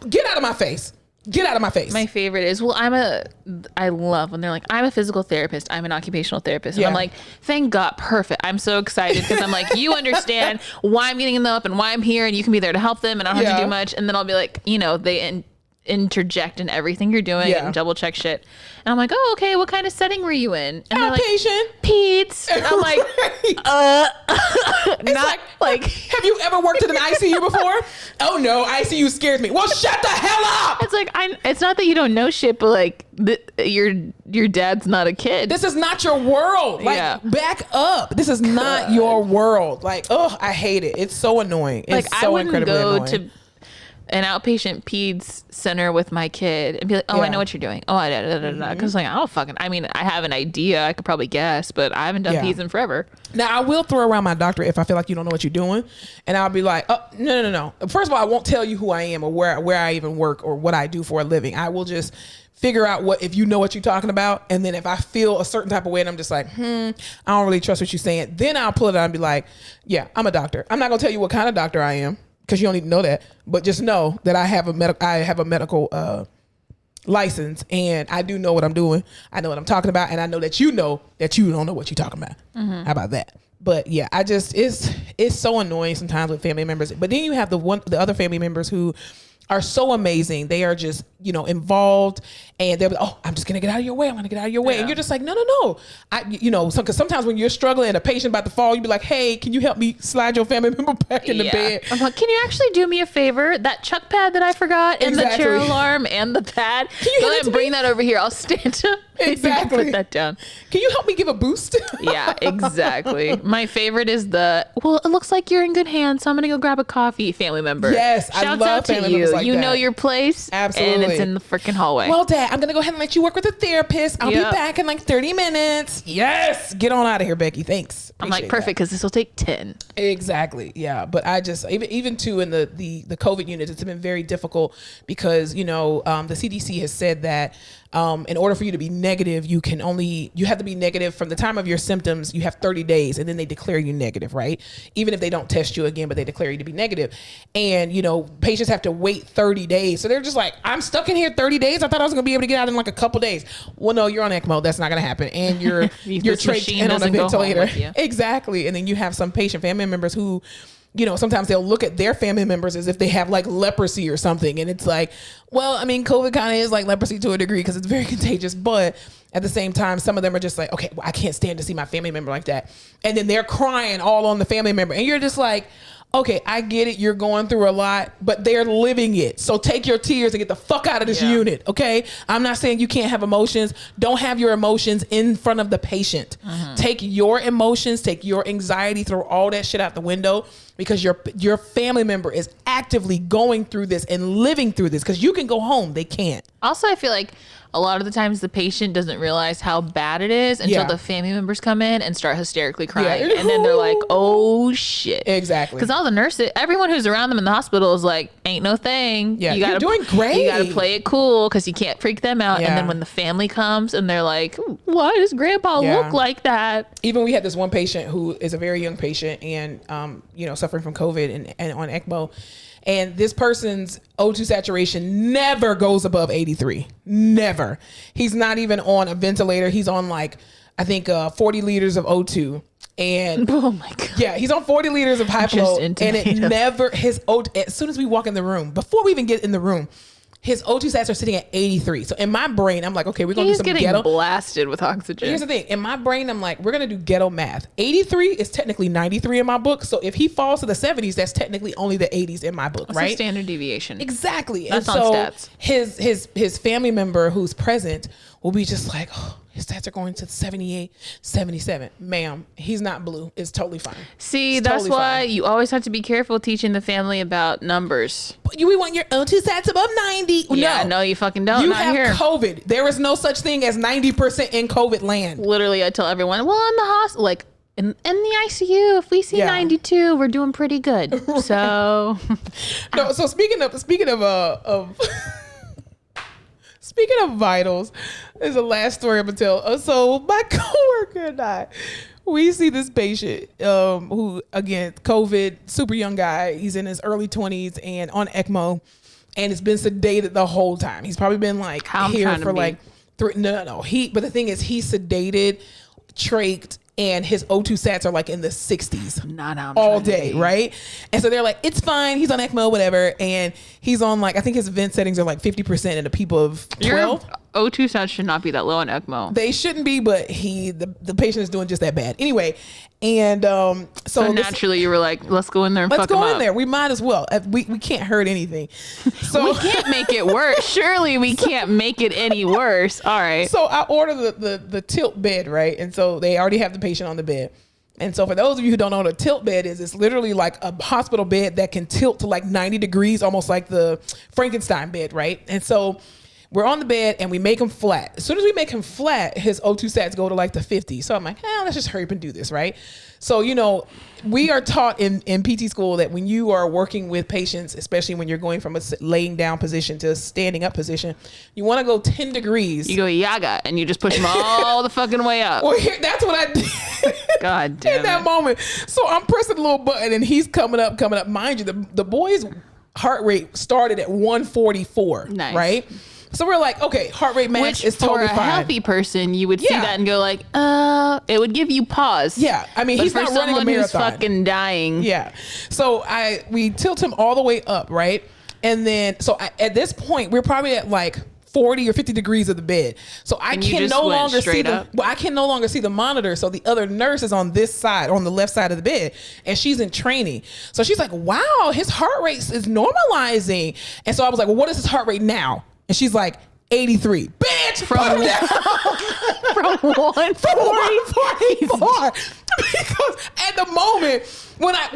Get out of my face. Get out of my face. My favorite is, I love when they're like, I'm a physical therapist, I'm an occupational therapist. And I'm like, thank God, perfect. I'm so excited because I'm like, you understand why I'm getting them up and why I'm here, and you can be there to help them, and I don't have to do much. And then I'll be like, they interject in everything you're doing and double check shit. And I'm like, oh, okay, what kind of setting were you in? And they're like, peds. And I'm like, not like, have you ever worked in an ICU before? Oh no, ICU scares me. Well, shut the hell up. It's like, it's not that you don't know shit, but like your dad's not a kid. This is not your world. Like, back up. This is not your world. Like, I hate it. It's so annoying. It's like, so I wouldn't incredibly go annoying. to an outpatient peds center with my kid and be like, I know what you're doing. Because like, I have an idea. I could probably guess, but I haven't done peds in forever. Now, I will throw around my doctor if I feel like you don't know what you're doing. And I'll be like, oh, no. First of all, I won't tell you who I am or where I even work or what I do for a living. I will just figure out if you know what you're talking about. And then if I feel a certain type of way and I'm just like, I don't really trust what you're saying, then I'll pull it out and be like, yeah, I'm a doctor. I'm not going to tell you what kind of doctor I am, because you don't need to know that, but just know that I have a medical license, and I do know what I'm doing. I know what I'm talking about, and I know that you don't know what you're talking about. Mm-hmm. How about that? But yeah, it's so annoying sometimes with family members. But then you have the other family members who are so amazing. They are just, you know, involved, and they're like, oh, I'm just going to get out of your way. I'm going to get out of your way. And you're just like, no. You know, because sometimes when you're struggling and a patient about to fall, you be like, hey, can you help me slide your family member back in the bed? I'm like, can you actually do me a favor? That chuck pad that I forgot and the chair alarm and the pad, go ahead and bring that over here. I'll stand up. Exactly. Put that down. Can you help me give a boost? Yeah, exactly. My favorite is it looks like you're in good hands, so I'm going to go grab a coffee, family member. Yes, Shouts I love out to family you. members like you that. know your place. Absolutely. And it's in the freaking hallway. Well, Dad, I'm going to go ahead and let you work with a therapist. I'll be back in like 30 minutes. Yes. Get on out of here, Becky. Thanks. I'm like, perfect, because this will take 10. Exactly. Yeah. But I just, even too, in the COVID units, it's been very difficult because, you know, the CDC has said that in order for you to be negative, you have to be negative from the time of your symptoms. You have 30 days and then they declare you negative, right? Even if they don't test you again, but they declare you to be negative. And, you know, patients have to wait 30 days. So they're just like, I'm stuck in here 30 days. I thought I was going to be able to get out in like a couple days. Well, no, you're on ECMO. That's not going to happen. And you're trached in on a ventilator. Exactly. And then you have some patient family members who, you know, sometimes they'll look at their family members as if they have like leprosy or something. And it's like, well, I mean, COVID kind of is like leprosy to a degree because it's very contagious. But at the same time, some of them are just like, okay, well, I can't stand to see my family member like that. And then they're crying all on the family member. And you're just like, okay, I get it. You're going through a lot, but they're living it. So take your tears and get the fuck out of this unit. Okay. I'm not saying you can't have emotions. Don't have your emotions in front of the patient. Take your emotions, take your anxiety, throw all that shit out the window because your family member is actively going through this and living through this because you can go home. They can't. Also, I feel like a lot of the times the patient doesn't realize how bad it is until the family members come in and start hysterically crying. And then they're like, oh shit. Exactly. Because all the nurses, everyone who's around them in the hospital is like, ain't no thing. Yeah, you're doing great. You got to play it cool because you can't freak them out. And then when the family comes and they're like, why does grandpa look like that? Even we had this one patient who is a very young patient and, you know, suffering from COVID and on ECMO. And this person's O2 saturation never goes above 83. Never. He's not even on a ventilator. He's on like, I think 40 liters of O2. And oh my God. Yeah, he's on 40 liters of high flow. And it never, his O2, as soon as we walk in the room, before we even get in the room, his O2 sats are sitting at 83. So in my brain, I'm like, okay, we're going to do some ghetto. He's getting blasted with oxygen. Here's the thing. In my brain, I'm like, we're going to do ghetto math. 83 is technically 93 in my book. So if he falls to the 70s, that's technically only the 80s in my book, That's right? A standard deviation. Exactly. That's and on so stats. His family member who's present will be just like, oh, his stats are going to 78, 77. Ma'am, he's not blue. It's totally fine. See, it's that's totally why you always have to be careful teaching the family about numbers. But we want your O2 stats above 90. Yeah, no, you fucking don't. You not have here. COVID. There is no such thing as 90% in COVID land. Literally, I tell everyone, well, in the hospital, like in the ICU, if we see 92, we're doing pretty good. So, no. So speaking of speaking of vitals, there's a last story I'm gonna tell. So my coworker and I, we see this patient who, again, COVID, super young guy. He's in his early 20s and on ECMO, and has been sedated the whole time. He's probably been like here for like 3. No. But the thing is, he's sedated, trached, and his O2 sats are like in the 60s all day, right? And so they're like, it's fine. He's on ECMO, whatever. And he's on like, I think his vent settings are like 50% in a people of 12. Your O2 sats should not be that low on ECMO. They shouldn't be, but the patient is doing just that bad. Anyway, and so naturally you were like, let's go in there and fuck him up. Let's go in there. We might as well. We can't hurt anything. So we can't make it worse. Surely we can't make it any worse. All right. So I ordered the tilt bed, right? And so they already have the patient on the bed. And so for those of you who don't know what a tilt bed is, it's literally like a hospital bed that can tilt to like 90 degrees, almost like the Frankenstein bed, right? And so we're on the bed and we make him flat. As soon as we make him flat, his O2 sats go to like the 50. So I'm like, let's just hurry up and do this, right? So, you know, we are taught in PT school that when you are working with patients, especially when you're going from a laying down position to a standing up position, you want to go 10 degrees. You go yaga and you just push them all the fucking way up. Well, that's what I did. God damn in that moment. So I'm pressing the little button and he's coming up. Mind you, the boy's heart rate started at 144, right? So we're like, okay, heart rate max is totally fine. For a healthy person, you would see that and go like, it would give you pause. Yeah. I mean, he's not running a marathon. Who's fucking dying. Yeah. So we tilt him all the way up, right? And then, so at this point, we're probably at like 40 or 50 degrees of the bed. So I can no longer see I can no longer see the monitor. So the other nurse is on this side, on the left side of the bed, and she's in training. So she's like, wow, his heart rate is normalizing. And so I was like, well, what is his heart rate now? And she's like, 83. Bitch, from down. From 144. Because at the moment when I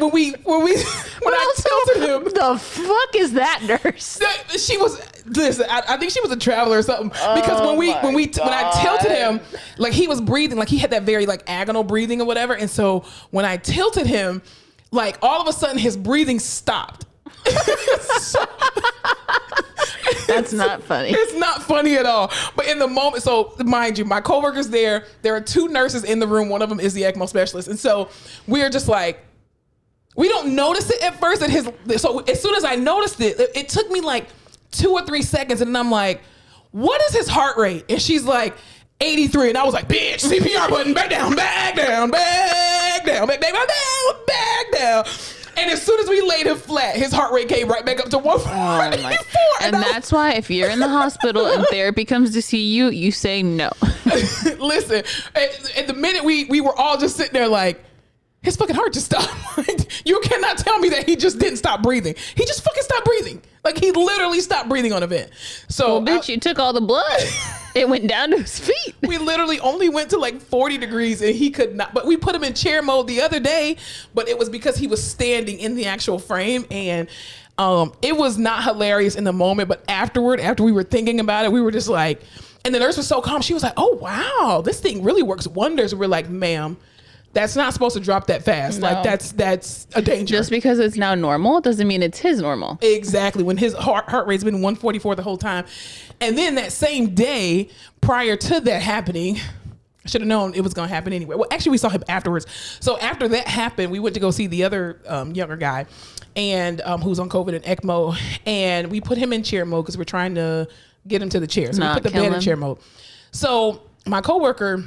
tilted him, the fuck is that nurse? She was, listen, I think she was a traveler or something. Because when I tilted him, like he was breathing, like he had that very like agonal breathing or whatever. And so when I tilted him, like all of a sudden his breathing stopped. That's not funny. It's not funny at all. But in the moment, so mind you, my coworker's there. There are 2 nurses in the room. One of them is the ECMO specialist. And so we're just like, we don't notice it at first. So as soon as I noticed it, it took me like 2 or 3 seconds. And I'm like, what is his heart rate? And she's like, 83. And I was like, bitch, CPR button, back down, back down, back down, back down, back down, back down. And as soon as we laid him flat, his heart rate came right back up to 144. And that's why if you're in the hospital and therapy comes to see you, you say no. Listen, at the minute we were all just sitting there like, his fucking heart just stopped. You cannot tell me that he just didn't stop breathing. He just fucking stopped breathing. Like he literally stopped breathing on a vent. So, well, bitch, you took all the blood. It went down to his feet. We literally only went to like 40 degrees and he could not. But we put him in chair mode the other day, but it was because he was standing in the actual frame. And it was not hilarious in the moment. But afterward, after we were thinking about it, we were just like, and the nurse was so calm. She was like, oh, wow, this thing really works wonders. And we're like, ma'am, that's not supposed to drop that fast. No. Like that's a danger. Just because it's now normal doesn't mean it's his normal. Exactly. When his heart rate's been 144 the whole time. And then that same day prior to that happening, I should have known it was going to happen anyway. Well, actually we saw him afterwards. So after that happened, we went to go see the other younger guy and who's on COVID and ECMO. And we put him in chair mode because we're trying to get him to the chair. So we put the bed in chair mode. So my coworker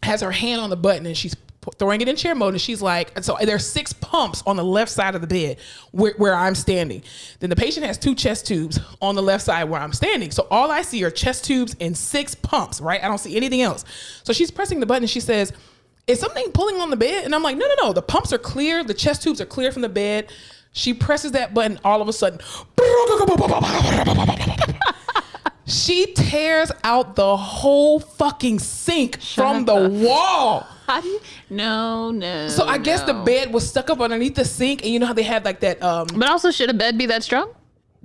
has her hand on the button and she's throwing it in chair mode, and she's like, so there's 6 pumps on the left side of the bed where I'm standing. Then the patient has 2 chest tubes on the left side where I'm standing. So all I see are chest tubes and 6 pumps, right? I don't see anything else. So she's pressing the button and she says, is something pulling on the bed? And I'm like, no. The pumps are clear. The chest tubes are clear from the bed. She presses that button. All of a sudden, she tears out the whole fucking sink from the wall. How do you? No. So I guess the bed was stuck up underneath the sink, and you know how they had like that. But also, should a bed be that strong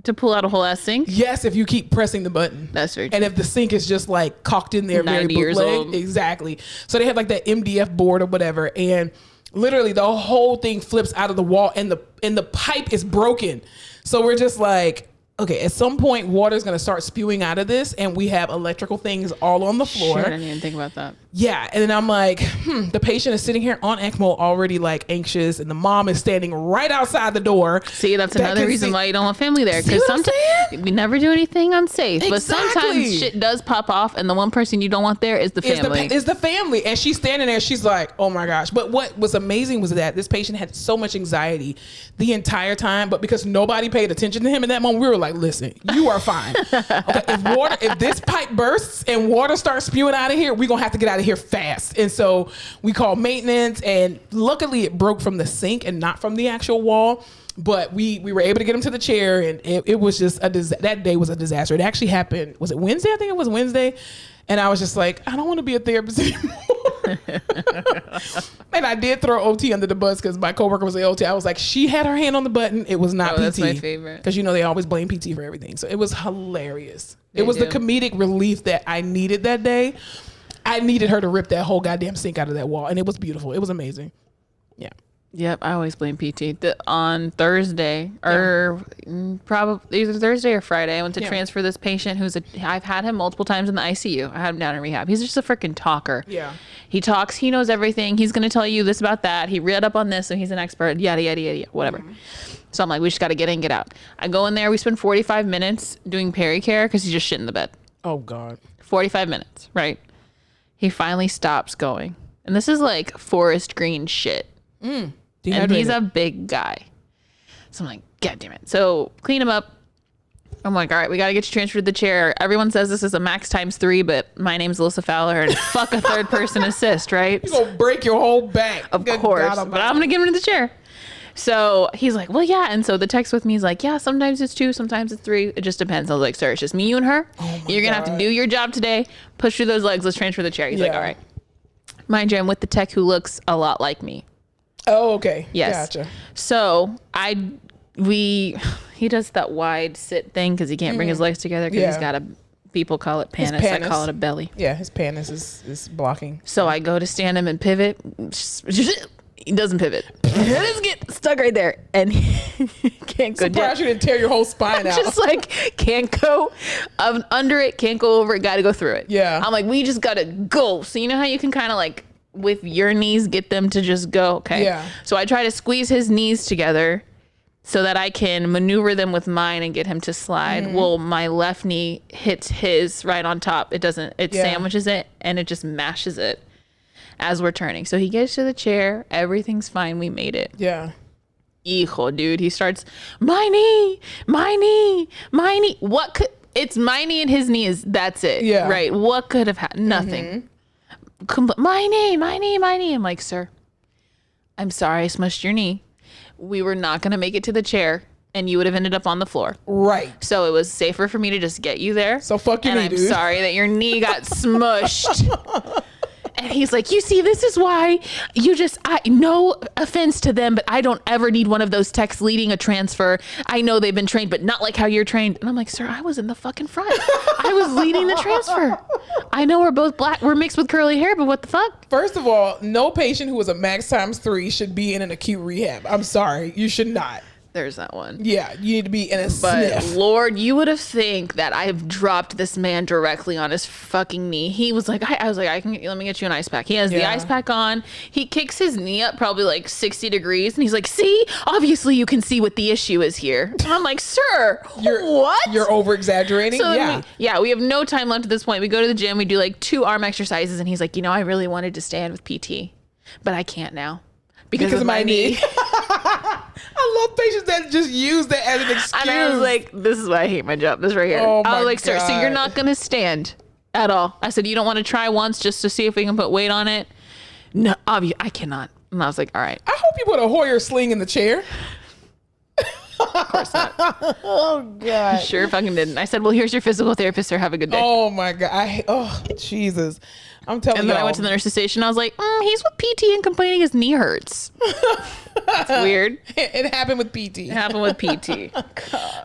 to pull out a whole ass sink? Yes, if you keep pressing the button. That's very true. And if the sink is just like cocked in there, very bootleg. Exactly. So they had like that MDF board or whatever, and literally the whole thing flips out of the wall, and the pipe is broken. So we're just like, okay, at some point, water's going to start spewing out of this, and we have electrical things all on the floor. Shit, I didn't even think about that. Yeah, and then I'm like, the patient is sitting here on ECMO already like anxious, and the mom is standing right outside the door. See, that's another reason why you don't want family there, because sometimes we never do anything unsafe, but sometimes shit does pop off, and the one person you don't want there is the family. Is the family, and she's standing there. She's like, oh my gosh. But what was amazing was that this patient had so much anxiety the entire time, but because nobody paid attention to him in that moment, we were like, listen, you are fine. Okay, if this pipe bursts and water starts spewing out of here, we're gonna have to get out of here fast. And so we called maintenance, and luckily it broke from the sink and not from the actual wall. But we were able to get him to the chair, and it was just that day was a disaster. It actually happened. Was it Wednesday? I think it was Wednesday. And I was just like, I don't want to be a therapist anymore. And I did throw OT under the bus because my coworker was an OT. I was like, she had her hand on the button. It was not PT. That's my favorite. Because they always blame PT for everything. So it was hilarious. It was the comedic relief that I needed that day. I needed her to rip that whole goddamn sink out of that wall. And it was beautiful. It was amazing. Yeah. Yep, I always blame PT. On Thursday, or probably either Thursday or Friday, I went to transfer this patient I've had him multiple times in the ICU. I had him down in rehab. He's just a freaking talker. Yeah. He talks, he knows everything. He's going to tell you this about that. He read up on this, and he's an expert, yada, yada, yada, whatever. Mm-hmm. So I'm like, we just got to get in, get out. I go in there. We spend 45 minutes doing pericare because he's just shit in the bed. Oh, God. 45 minutes, right? He finally stops going. And this is like forest green shit. And he's a big guy. So I'm like, God damn it. So clean him up. I'm like, all right, we got to get you transferred to the chair. Everyone says this is a max times 3, but my name's Alyssa Fowler, and fuck a third person assist, right? You're going to break your whole back. Of course. But I'm going to get him in the chair. So he's like, well, yeah. And so the text with me is like, yeah, sometimes it's 2, sometimes it's 3. It just depends. I was like, sir, it's just me, you, and her. You're going to have to do your job today. Push through those legs. Let's transfer the chair. He's like, all right. Mind you, I'm with the tech who looks a lot like me. Oh, okay. Yes. Gotcha. So he does that wide sit thing because he can't bring his legs together because he's got people call it pannus. I call it a belly. Yeah, his pannus is blocking. So I go to stand him and pivot. He doesn't pivot. He just get stuck right there and he can't go down. Surprised you didn't tear your whole spine out. Just like can't go under it, can't go over it, got to go through it. Yeah. I'm like, we just got to go. So you know how you can kind of like with your knees get them to just go? Okay. Yeah. So I try to squeeze his knees together so that I can maneuver them with mine and get him to slide. Well, my left knee hits his right on top. It sandwiches it and it just mashes it as we're turning. So he gets to the chair. Everything's fine. We made it. Yeah. Hijo, dude. He starts, my knee. It's my knee and his knee that's it. Yeah. Right. What could have happened? Nothing. My knee. I'm like, sir, I'm sorry I smushed your knee. We were not going to make it to the chair and you would have ended up on the floor. Right. So it was safer for me to just get you there. So fuck your knee, dude. I'm sorry that your knee got smushed. And he's like, you see, this is why no offense to them, but I don't ever need one of those techs leading a transfer. I know they've been trained, but not like how you're trained. And I'm like, sir, I was in the fucking front. I was leading the transfer. I know we're both black. We're mixed with curly hair, but what the fuck? First of all, no patient who is a max times 3 should be in an acute rehab. I'm sorry. You should not. There's that one. Yeah, you need to be in a But sniff. Lord, you would have think that I've dropped this man directly on his fucking knee. He was like, I was like, let me get you an ice pack. He has the ice pack on. He kicks his knee up probably like 60 degrees. And he's like, see, obviously you can see what the issue is here. And I'm like, sir, what? You're over exaggerating. So yeah. We have no time left at this point. We go to the gym. We do like 2 arm exercises. And he's like, I really wanted to stand with PT, but I can't now because of my knee. I love patients that just use that as an excuse. And I was like, this is why I hate my job. This right here. I was like, sir, so you're not going to stand at all? I said, you don't want to try once just to see if we can put weight on it? No, I cannot. And I was like, all right. I hope you put a Hoyer sling in the chair. Of course not. Oh, God. Sure fucking didn't. I said, well, here's your physical therapist, sir. Have a good day. Oh, my God. Jesus. I'm telling you. And then I went to the nurse's station. I was like, he's with PT and complaining his knee hurts. That's weird. It happened with PT. It happened with PT.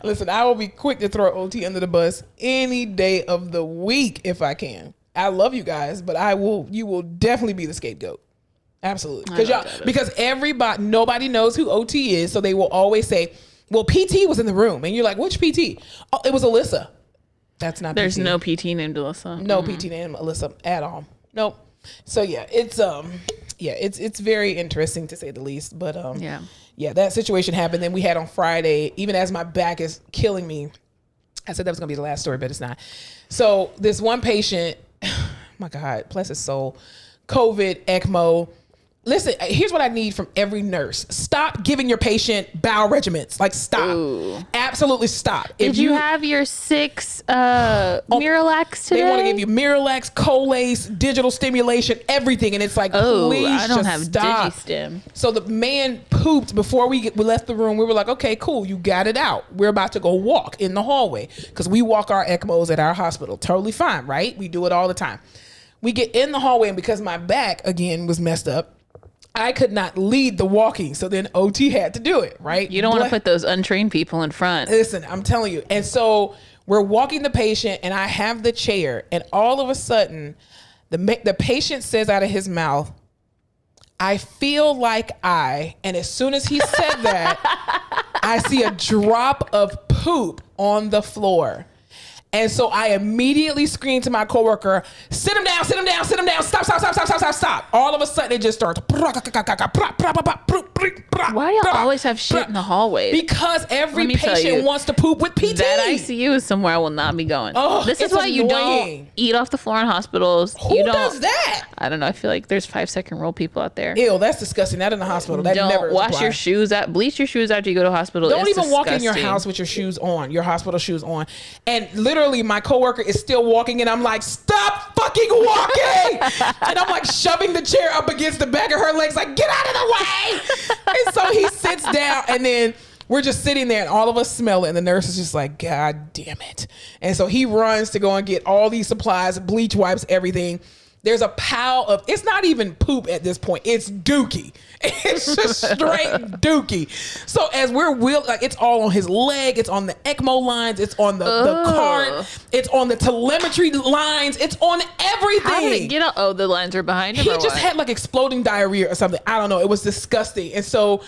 Listen, I will be quick to throw OT under the bus any day of the week if I can. I love you guys, but you will definitely be the scapegoat. Absolutely. Because nobody knows who OT is, so they will always say, well, PT was in the room. And you're like, which PT? Oh, it was Alyssa. That's not There's PT. no PT named Alyssa. No PT named Alyssa at all. Nope. So yeah, it's very interesting to say the least. But that situation happened. Then we had on Friday, even as my back is killing me, I said that was gonna be the last story, but it's not. So this one patient, my God, bless his soul, COVID, ECMO. Listen, here's what I need from every nurse. Stop giving your patient bowel regimens. Like, stop. Ooh. Absolutely stop. Did you have your 6 Miralax today? They want to give you Miralax, Colace, digital stimulation, everything. And it's like, please I don't just have stop. DigiStim. So the man pooped before we left the room. We were like, okay, cool. You got it out. We're about to go walk in the hallway because we walk our ECMOs at our hospital. Totally fine, right? We do it all the time. We get in the hallway, and because my back, again, was messed up, I could not lead the walking. So then OT had to do it, right? You don't want to put those untrained people in front. Listen, I'm telling you. And so we're walking the patient and I have the chair, and all of a sudden the patient says out of his mouth, I feel like and as soon as he said that, I see a drop of poop on the floor. And so I immediately screamed to my coworker, sit him down, stop. All of a sudden it just starts. Why do y'all always have shit in the hallway? Because every patient wants to poop with PT. That ICU is somewhere I will not be going. Oh, this is why you don't eat off the floor in hospitals. Who does that? I don't know. I feel like there's 5-second rule people out there. Ew, that's disgusting. That in the hospital. That never don't wash your shoes out. Bleach your shoes after you go to hospital. Don't even walk in your house with your shoes on, your hospital shoes on. And literally my coworker is still walking and I'm like, stop fucking walking. And I'm like shoving the chair up against the back of her legs like, get out of the way. And so he sits down and then we're just sitting there and all of us smell it. And the nurse is just like, God damn it. And so he runs to go and get all these supplies, bleach wipes, everything. There's a pile of, it's not even poop at this point. It's dookie. It's just straight dookie. So as we're like it's all on his leg. It's on the ECMO lines. It's on the cart. It's on the telemetry lines. It's on everything. How did it get out? Oh, the lines are behind him. He just had like exploding diarrhea or something. I don't know. It was disgusting. And so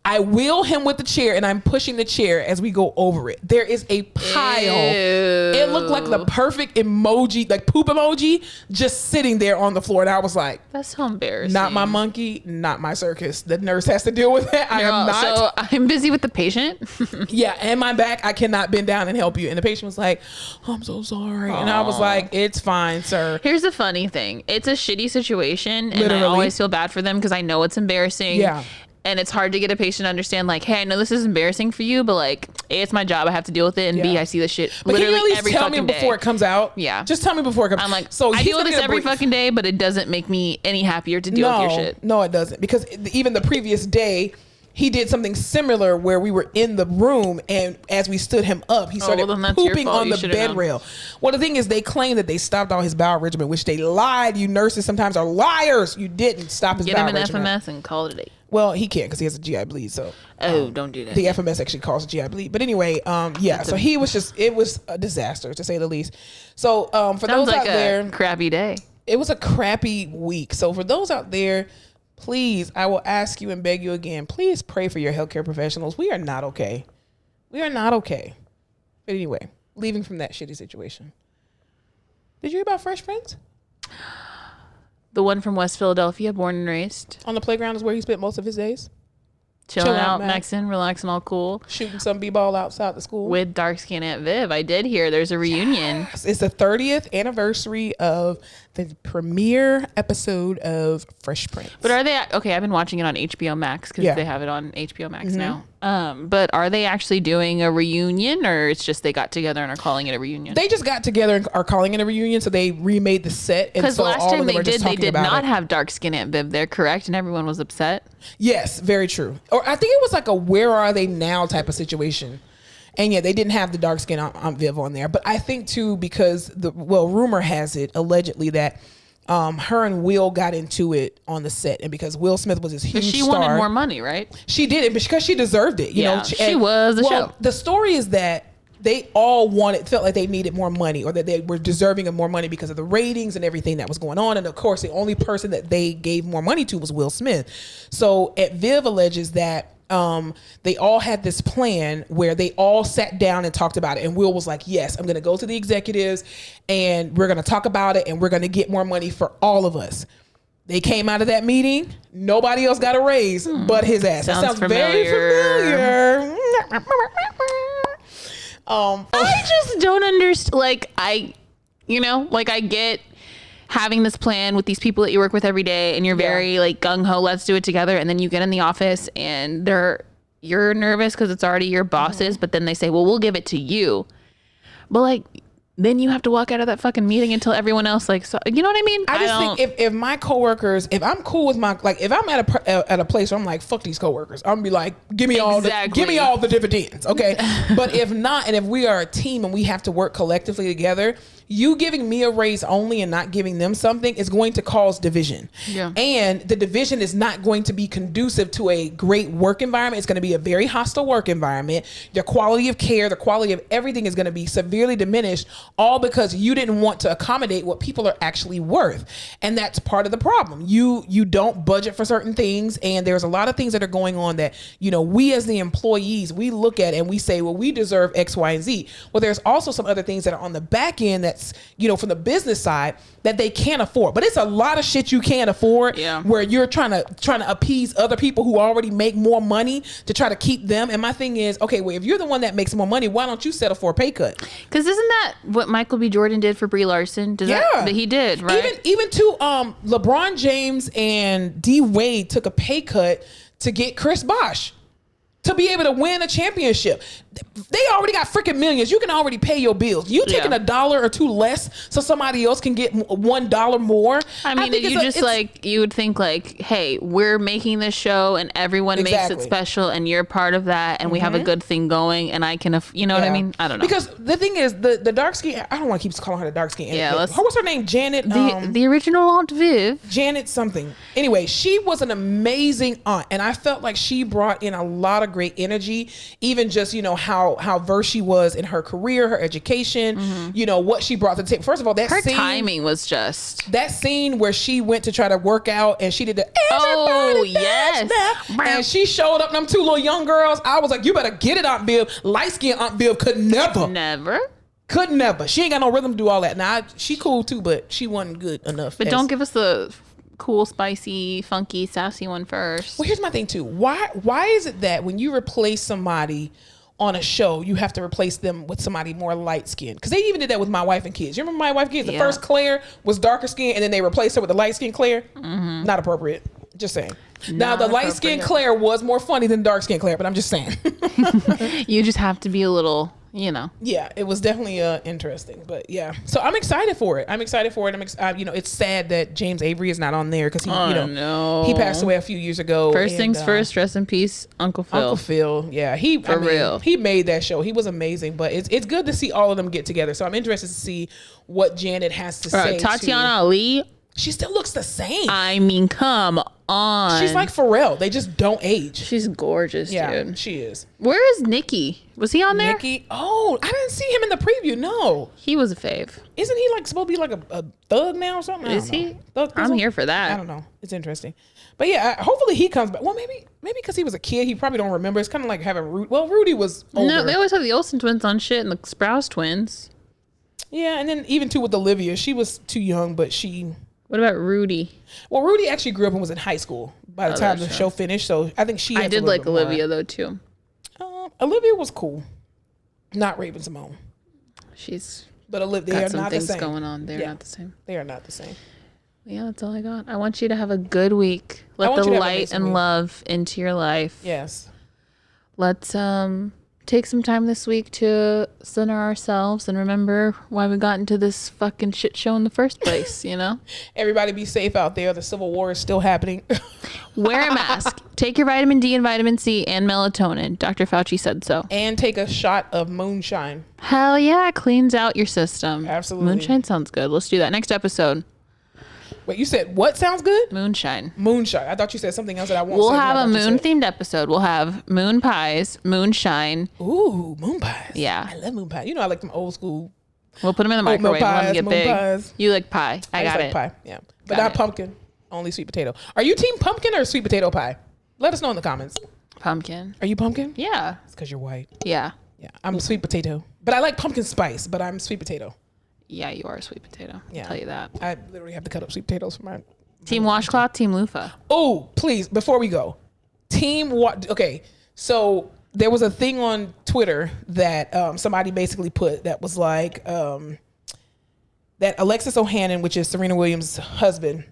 I wheel him with the chair and I'm pushing the chair as we go over it. There is a pile. Ew. It looked like the perfect emoji, like poop emoji, just sitting there on the floor. And I was like, that's so embarrassing. Not my monkey, not my circus. The nurse has to deal with that. I am not. So I'm busy with the patient. Yeah, and my back, I cannot bend down and help you. And the patient was like, I'm so sorry. Aww. And I was like, it's fine, sir. Here's the funny thing. It's a shitty situation. And I always feel bad for them because I know it's embarrassing. Yeah. And it's hard to get a patient to understand, like, hey, I know this is embarrassing for you, but like, A, it's my job. I have to deal with it. And B, I see this shit literally every fucking day. Tell me before it comes out. Yeah. Just tell me before it comes out. I'm like, so I deal with this every fucking day, but it doesn't make me any happier to deal with your shit. No, it doesn't. Because even the previous day, he did something similar where we were in the room and as we stood him up, he started pooping on the bed rail. Well, the thing is they claim that they stopped all his bowel regimen, which they lied. You nurses sometimes are liars. You didn't stop his bowel regimen. Get him an FMS and call it a day. Well, he can't because he has a GI bleed. So don't do that. The FMS actually causes GI bleed. But anyway, so he was just, it was a disaster to say the least. So for those out there, crappy day. It was a crappy week. So for those out there, please, I will ask you and beg you again, please pray for your healthcare professionals. We are not okay. We are not okay. But anyway, leaving from that shitty situation. Did you hear about Fresh Prince? The one from West Philadelphia, born and raised. On the playground is where he spent most of his days. Chilling out, maxing, relaxing, all cool. Shooting some b-ball outside the school. With dark skin Aunt Viv. I did hear there's a reunion. Yes. It's the 30th anniversary of the premiere episode of Fresh Prince. But are they, okay, I've been watching it on HBO Max because they have it on HBO Max now. But are they actually doing a reunion or it's just they got together and are calling it a reunion? They just got together and are calling it a reunion. So they remade the set. Because last time they did not have dark skin Aunt Viv there, correct? And everyone was upset. Yes, very true. Or I think it was like a where are they now type of situation. And yeah, they didn't have the dark skin Aunt Viv on there. But I think too, because rumor has it allegedly that her and Will got into it on the set, and because Will Smith was this huge star. She wanted more money, right? She did it because she deserved it. You know, she was the show. The story is that they all felt like they needed more money, or that they were deserving of more money because of the ratings and everything that was going on. And of course, the only person that they gave more money to was Will Smith. So Viv alleges that they all had this plan where they all sat down and talked about it. And Will was like, yes, I'm going to go to the executives and we're going to talk about it and we're going to get more money for all of us. They came out of that meeting. Nobody else got a raise but his ass. Sounds very familiar. I just don't understand. I get having this plan with these people that you work with every day and you're very gung-ho, let's do it together. And then you get in the office and you're nervous because it's already your bosses, but then they say, well, we'll give it to you. But then you have to walk out of that fucking meeting and tell everyone else, so, you know what I mean? I just think if my coworkers, if I'm cool with my, if I'm at a place where I'm like, fuck these coworkers, I'm gonna be like, give me all the dividends, okay? But if not, and if we are a team and we have to work collectively together, you giving me a raise only and not giving them something is going to cause division. Yeah. And the division is not going to be conducive to a great work environment. It's going to be a very hostile work environment. The quality of care, the quality of everything is going to be severely diminished, all because you didn't want to accommodate what people are actually worth. And that's part of the problem. You don't budget for certain things, and there's a lot of things that are going on that, you know, we as the employees, we look at and we say, well, we deserve X, Y, and Z. Well, there's also some other things that are on the back end that's, you know, from the business side that they can't afford. But it's a lot of shit you can't afford where you're trying to appease other people who already make more money to try to keep them. And my thing is, okay, well, if you're the one that makes more money, why don't you settle for a pay cut? Because isn't that what Michael B. Jordan did for Brie Larson? He did, right? Even to LeBron James and D Wade took a pay cut to get Chris Bosh to be able to win a championship. They already got freaking millions. You can already pay your bills. You taking $1 or $2 less so somebody else can get $1 more. I mean, you would think like, hey, we're making this show and everyone makes it special and you're part of that and we have a good thing going and I can, you know what I mean? I don't know. Because the thing is, the dark skin, I don't want to keep calling her the dark skin. Yeah, what's her name? Janet. The original Aunt Viv. Janet something. Anyway, she was an amazing aunt and I felt like she brought in a lot of great energy, even just, you know, how versed she was in her career, her education, you know, what she brought to the table. First of all, her timing was just that scene where she went to try to work out and she did the and she showed up them two little young girls. I was like, you better get it, Aunt Viv. Light skinned Aunt Viv could never. She ain't got no rhythm to do all that. Now she cool too, but she wasn't good enough. But don't give us the cool, spicy, funky, sassy one first. Well, here's my thing too. Why is it that when you replace somebody on a show, you have to replace them with somebody more light skinned? Because they even did that with My Wife and Kids. You remember My Wife and Kids? The first Claire was darker skinned and then they replaced her with the light skinned Claire. Not appropriate. Just saying. Now the light skinned Claire was more funny than dark skinned Claire, but I'm just saying. You just have to be a little, you know. Yeah, it was definitely interesting, but yeah. So I'm excited for it. You know, it's sad that James Avery is not on there because he passed away a few years ago. First things first, rest in peace, Uncle Phil. Uncle Phil, yeah, real. He made that show. He was amazing, but it's good to see all of them get together. So I'm interested to see what Janet has to say. Tatiana Ali. She still looks the same. I mean, come on. She's like Pharrell. They just don't age. She's gorgeous, dude. She is. Where is Nikki? Was he on there? Nikki? Oh, I didn't see him in the preview. No. He was a fave. Isn't he like supposed to be like a thug now or something? Is he? I'm here for that. I don't know. It's interesting. But yeah, hopefully he comes back. Well, maybe because he was a kid, he probably don't remember. It's kind of like having Rudy. Well, Rudy was older. No, they always have the Olsen twins on shit and the Sprouse twins. Yeah, and then even too with Olivia, she was too young, but she... What about Rudy? Well, Rudy actually grew up and was in high school by the time the show finished, so I think she. I did like Olivia though too. Olivia was cool, not Raven-Symoné. But Olivia, they are not the same. Going on, they're not the same. They are not the same. Yeah, that's all I got. I want you to have a good week. Let the light and love into your life. Yes. Let's take some time this week to center ourselves and remember why we got into this fucking shit show in the first place, you know? Everybody be safe out there. The Civil War is still happening. Wear a mask. Take your vitamin D and vitamin C and melatonin. Dr. Fauci said so. And take a shot of moonshine. Hell yeah. Cleans out your system. Absolutely. Moonshine sounds good. Let's do that. Next episode. Wait, you said what sounds good? Moonshine. I thought you said something else that I won't We'll say. have a moon-themed episode. We'll have moon pies, moonshine. Ooh, moon pies. Yeah. I love moon pies. You know I like them old school. We'll put them in the microwave and let them get big. Pies. You like pie. I got like it. Pie, yeah. But not pumpkin. Only sweet potato. Are you team pumpkin or sweet potato pie? Let us know in the comments. Pumpkin. Are you pumpkin? Yeah. It's because you're white. Yeah. Yeah. I'm sweet potato. But I like pumpkin spice, but I'm sweet potato. Yeah, you are a sweet potato. I'll tell you that. I literally have to cut up sweet potatoes for my... Team washcloth, team loofah. Oh, please, before we go. Okay, so there was a thing on Twitter that somebody basically put that was like that Alexis Ohanian, which is Serena Williams' husband,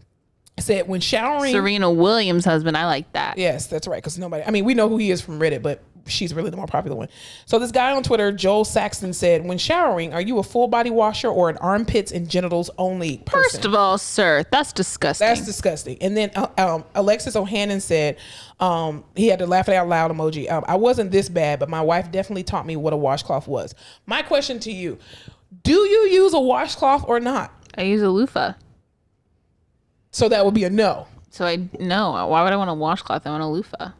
said when showering... Serena Williams' husband, I like that. Yes, that's right, because we know who he is from Reddit, but she's really the more popular one. So this guy on Twitter, Joel Saxton, said, when showering, are you a full body washer or an armpits and genitals only person? First of all, sir, that's disgusting. That's disgusting. And then Alexis Ohanian said, he had to laugh out loud emoji. I wasn't this bad, but my wife definitely taught me what a washcloth was. My question to you, Do you use a washcloth or not? I use a loofah. So that would be a no. So no. Why would I want a washcloth? I want a loofah.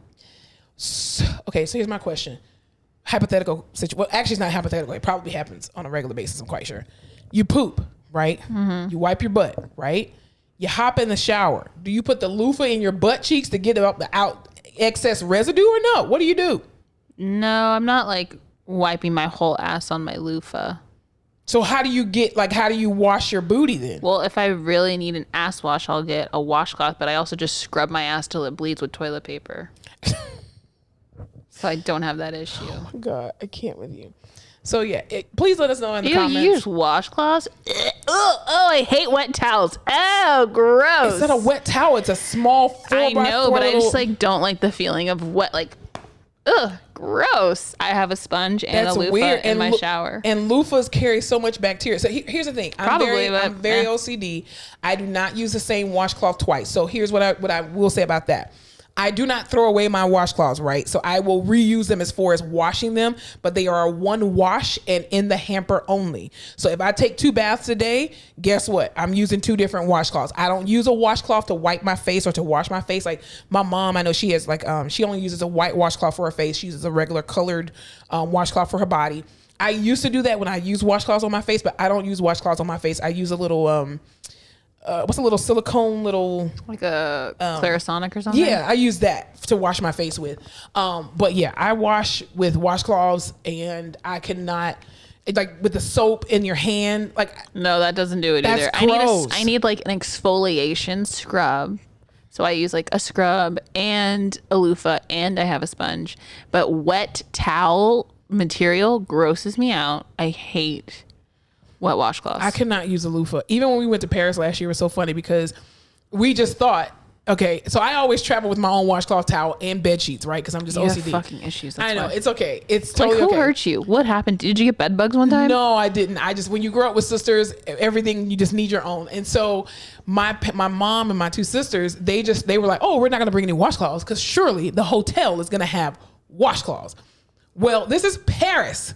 So here's my question. Hypothetical situation. Well, actually, it's not hypothetical. It probably happens on a regular basis, I'm quite sure. You poop, right? Mm-hmm. You wipe your butt, right? You hop in the shower. Do you put the loofah in your butt cheeks to get out excess residue or no? What do you do? No, I'm not like wiping my whole ass on my loofah. So how do you wash your booty then? Well, if I really need an ass wash, I'll get a washcloth, but I also just scrub my ass till it bleeds with toilet paper. So I don't have that issue. Oh my God, I can't with you. So yeah, please let us know in the comments. You use washcloths? Oh, I hate wet towels. Oh, gross. It's not a wet towel. It's a small 4x4. I know, but I just like don't like the feeling of wet. Like, ugh, gross. I have a sponge and a loofah in my shower. And loofahs carry so much bacteria. So here's the thing. I'm very OCD. I do not use the same washcloth twice. So here's what I will say about that. I do not throw away my washcloths, right? So I will reuse them as far as washing them, but they are one wash and in the hamper only. So if I take 2 baths a day, guess what? I'm using 2 different washcloths. I don't use a washcloth to wipe my face or to wash my face. Like my mom, I know she has she only uses a white washcloth for her face. She uses a regular colored washcloth for her body. I used to do that when I use washcloths on my face, but I don't use washcloths on my face. I use a little what's a little silicone like a Clarisonic or something? Yeah, I use that to wash my face with. But yeah, I wash with washcloths, and I cannot with the soap in your hand. No, that doesn't do it either. Gross. I need like an exfoliation scrub. So I use like a scrub and a loofah, and I have a sponge. But wet towel material grosses me out. I hate wet washcloths. I cannot use a loofah. Even when we went to Paris last year, it was so funny because we just thought, okay, so I always travel with my own washcloth towel and bed sheets, right? Because I'm just OCD. You have fucking issues. That's I know. Why. It's okay. It's totally okay. Who hurt you? What happened? Did you get bed bugs one time? No, I didn't. When you grow up with sisters, everything, you just need your own. And so my mom and my 2 sisters, they were like, oh, we're not going to bring any washcloths because surely the hotel is going to have washcloths. Well, this is Paris.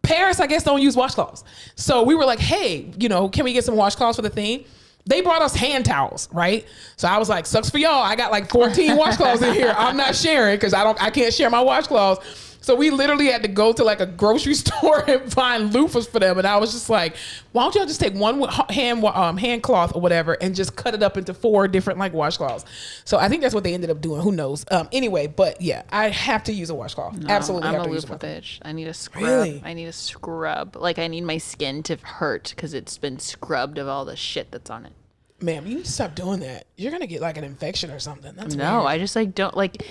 Paris, I guess, don't use washcloths. So we were like, hey, can we get some washcloths for the thing? They brought us hand towels, right? So I was like, sucks for y'all. I got like 14 washcloths in here. I'm not sharing because I can't share my washcloths. So we literally had to go to like a grocery store and find loofahs for them. And I was just like, why don't y'all just take one hand cloth or whatever and just cut it up into 4 different like washcloths. So I think that's what they ended up doing. Who knows? Anyway, but yeah, I have to use a washcloth. No, Absolutely. I'm a loofah bitch. I need a scrub. Really? I need a scrub. Like I need my skin to hurt because it's been scrubbed of all the shit that's on it. Ma'am, you need to stop doing that. You're going to get like an infection or something. That's weird. I just like don't like...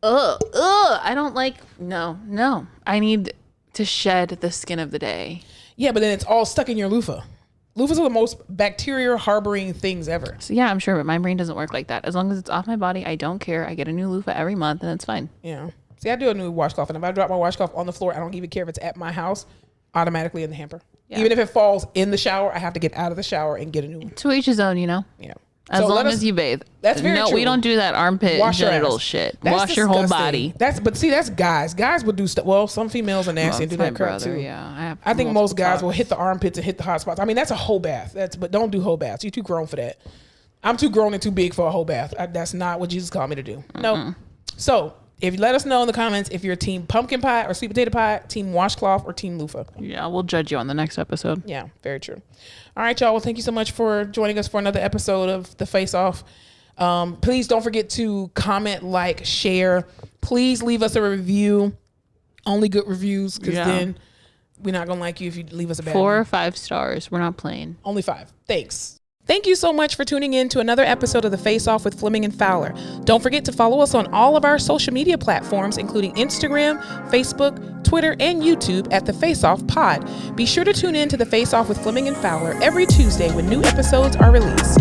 I don't like, no. I need to shed the skin of the day. Yeah, but then it's all stuck in your loofah. Loofahs are the most bacteria harboring things ever. So yeah, I'm sure, but my brain doesn't work like that. As long as it's off my body, I don't care. I get a new loofah every month and it's fine. Yeah. See, I do a new washcloth, and if I drop my washcloth on the floor, I don't even care if it's at my house, automatically in the hamper. Yeah. Even if it falls in the shower, I have to get out of the shower and get a new one. To each his own, Yeah. As long as you bathe. That's very true. No, we don't do that armpit genital shit. Wash your whole body. That's guys. Guys would do stuff. Well, some females are nasty and do that crap too. Yeah, I think most guys will hit the armpits and hit the hot spots. I mean, that's a whole bath. But don't do whole baths. You're too grown for that. I'm too grown and too big for a whole bath. That's not what Jesus called me to do. No. So if you let us know in the comments if you're team pumpkin pie or sweet potato pie, team washcloth, or team loofah. Yeah, we'll judge you on the next episode. Yeah, very true. All right, y'all. Well, thank you so much for joining us for another episode of The Face Off. Please don't forget to comment, like, share. Please leave us a review. Only good reviews, because then we're not going to like you if you leave us a bad 4 or 5 stars. We're not playing. Only 5. Thanks. Thank you so much for tuning in to another episode of The Face Off with Fleming and Fowler. Don't forget to follow us on all of our social media platforms, including Instagram, Facebook, Twitter, and YouTube at The Face Off Pod. Be sure to tune in to The Face Off with Fleming and Fowler every Tuesday when new episodes are released.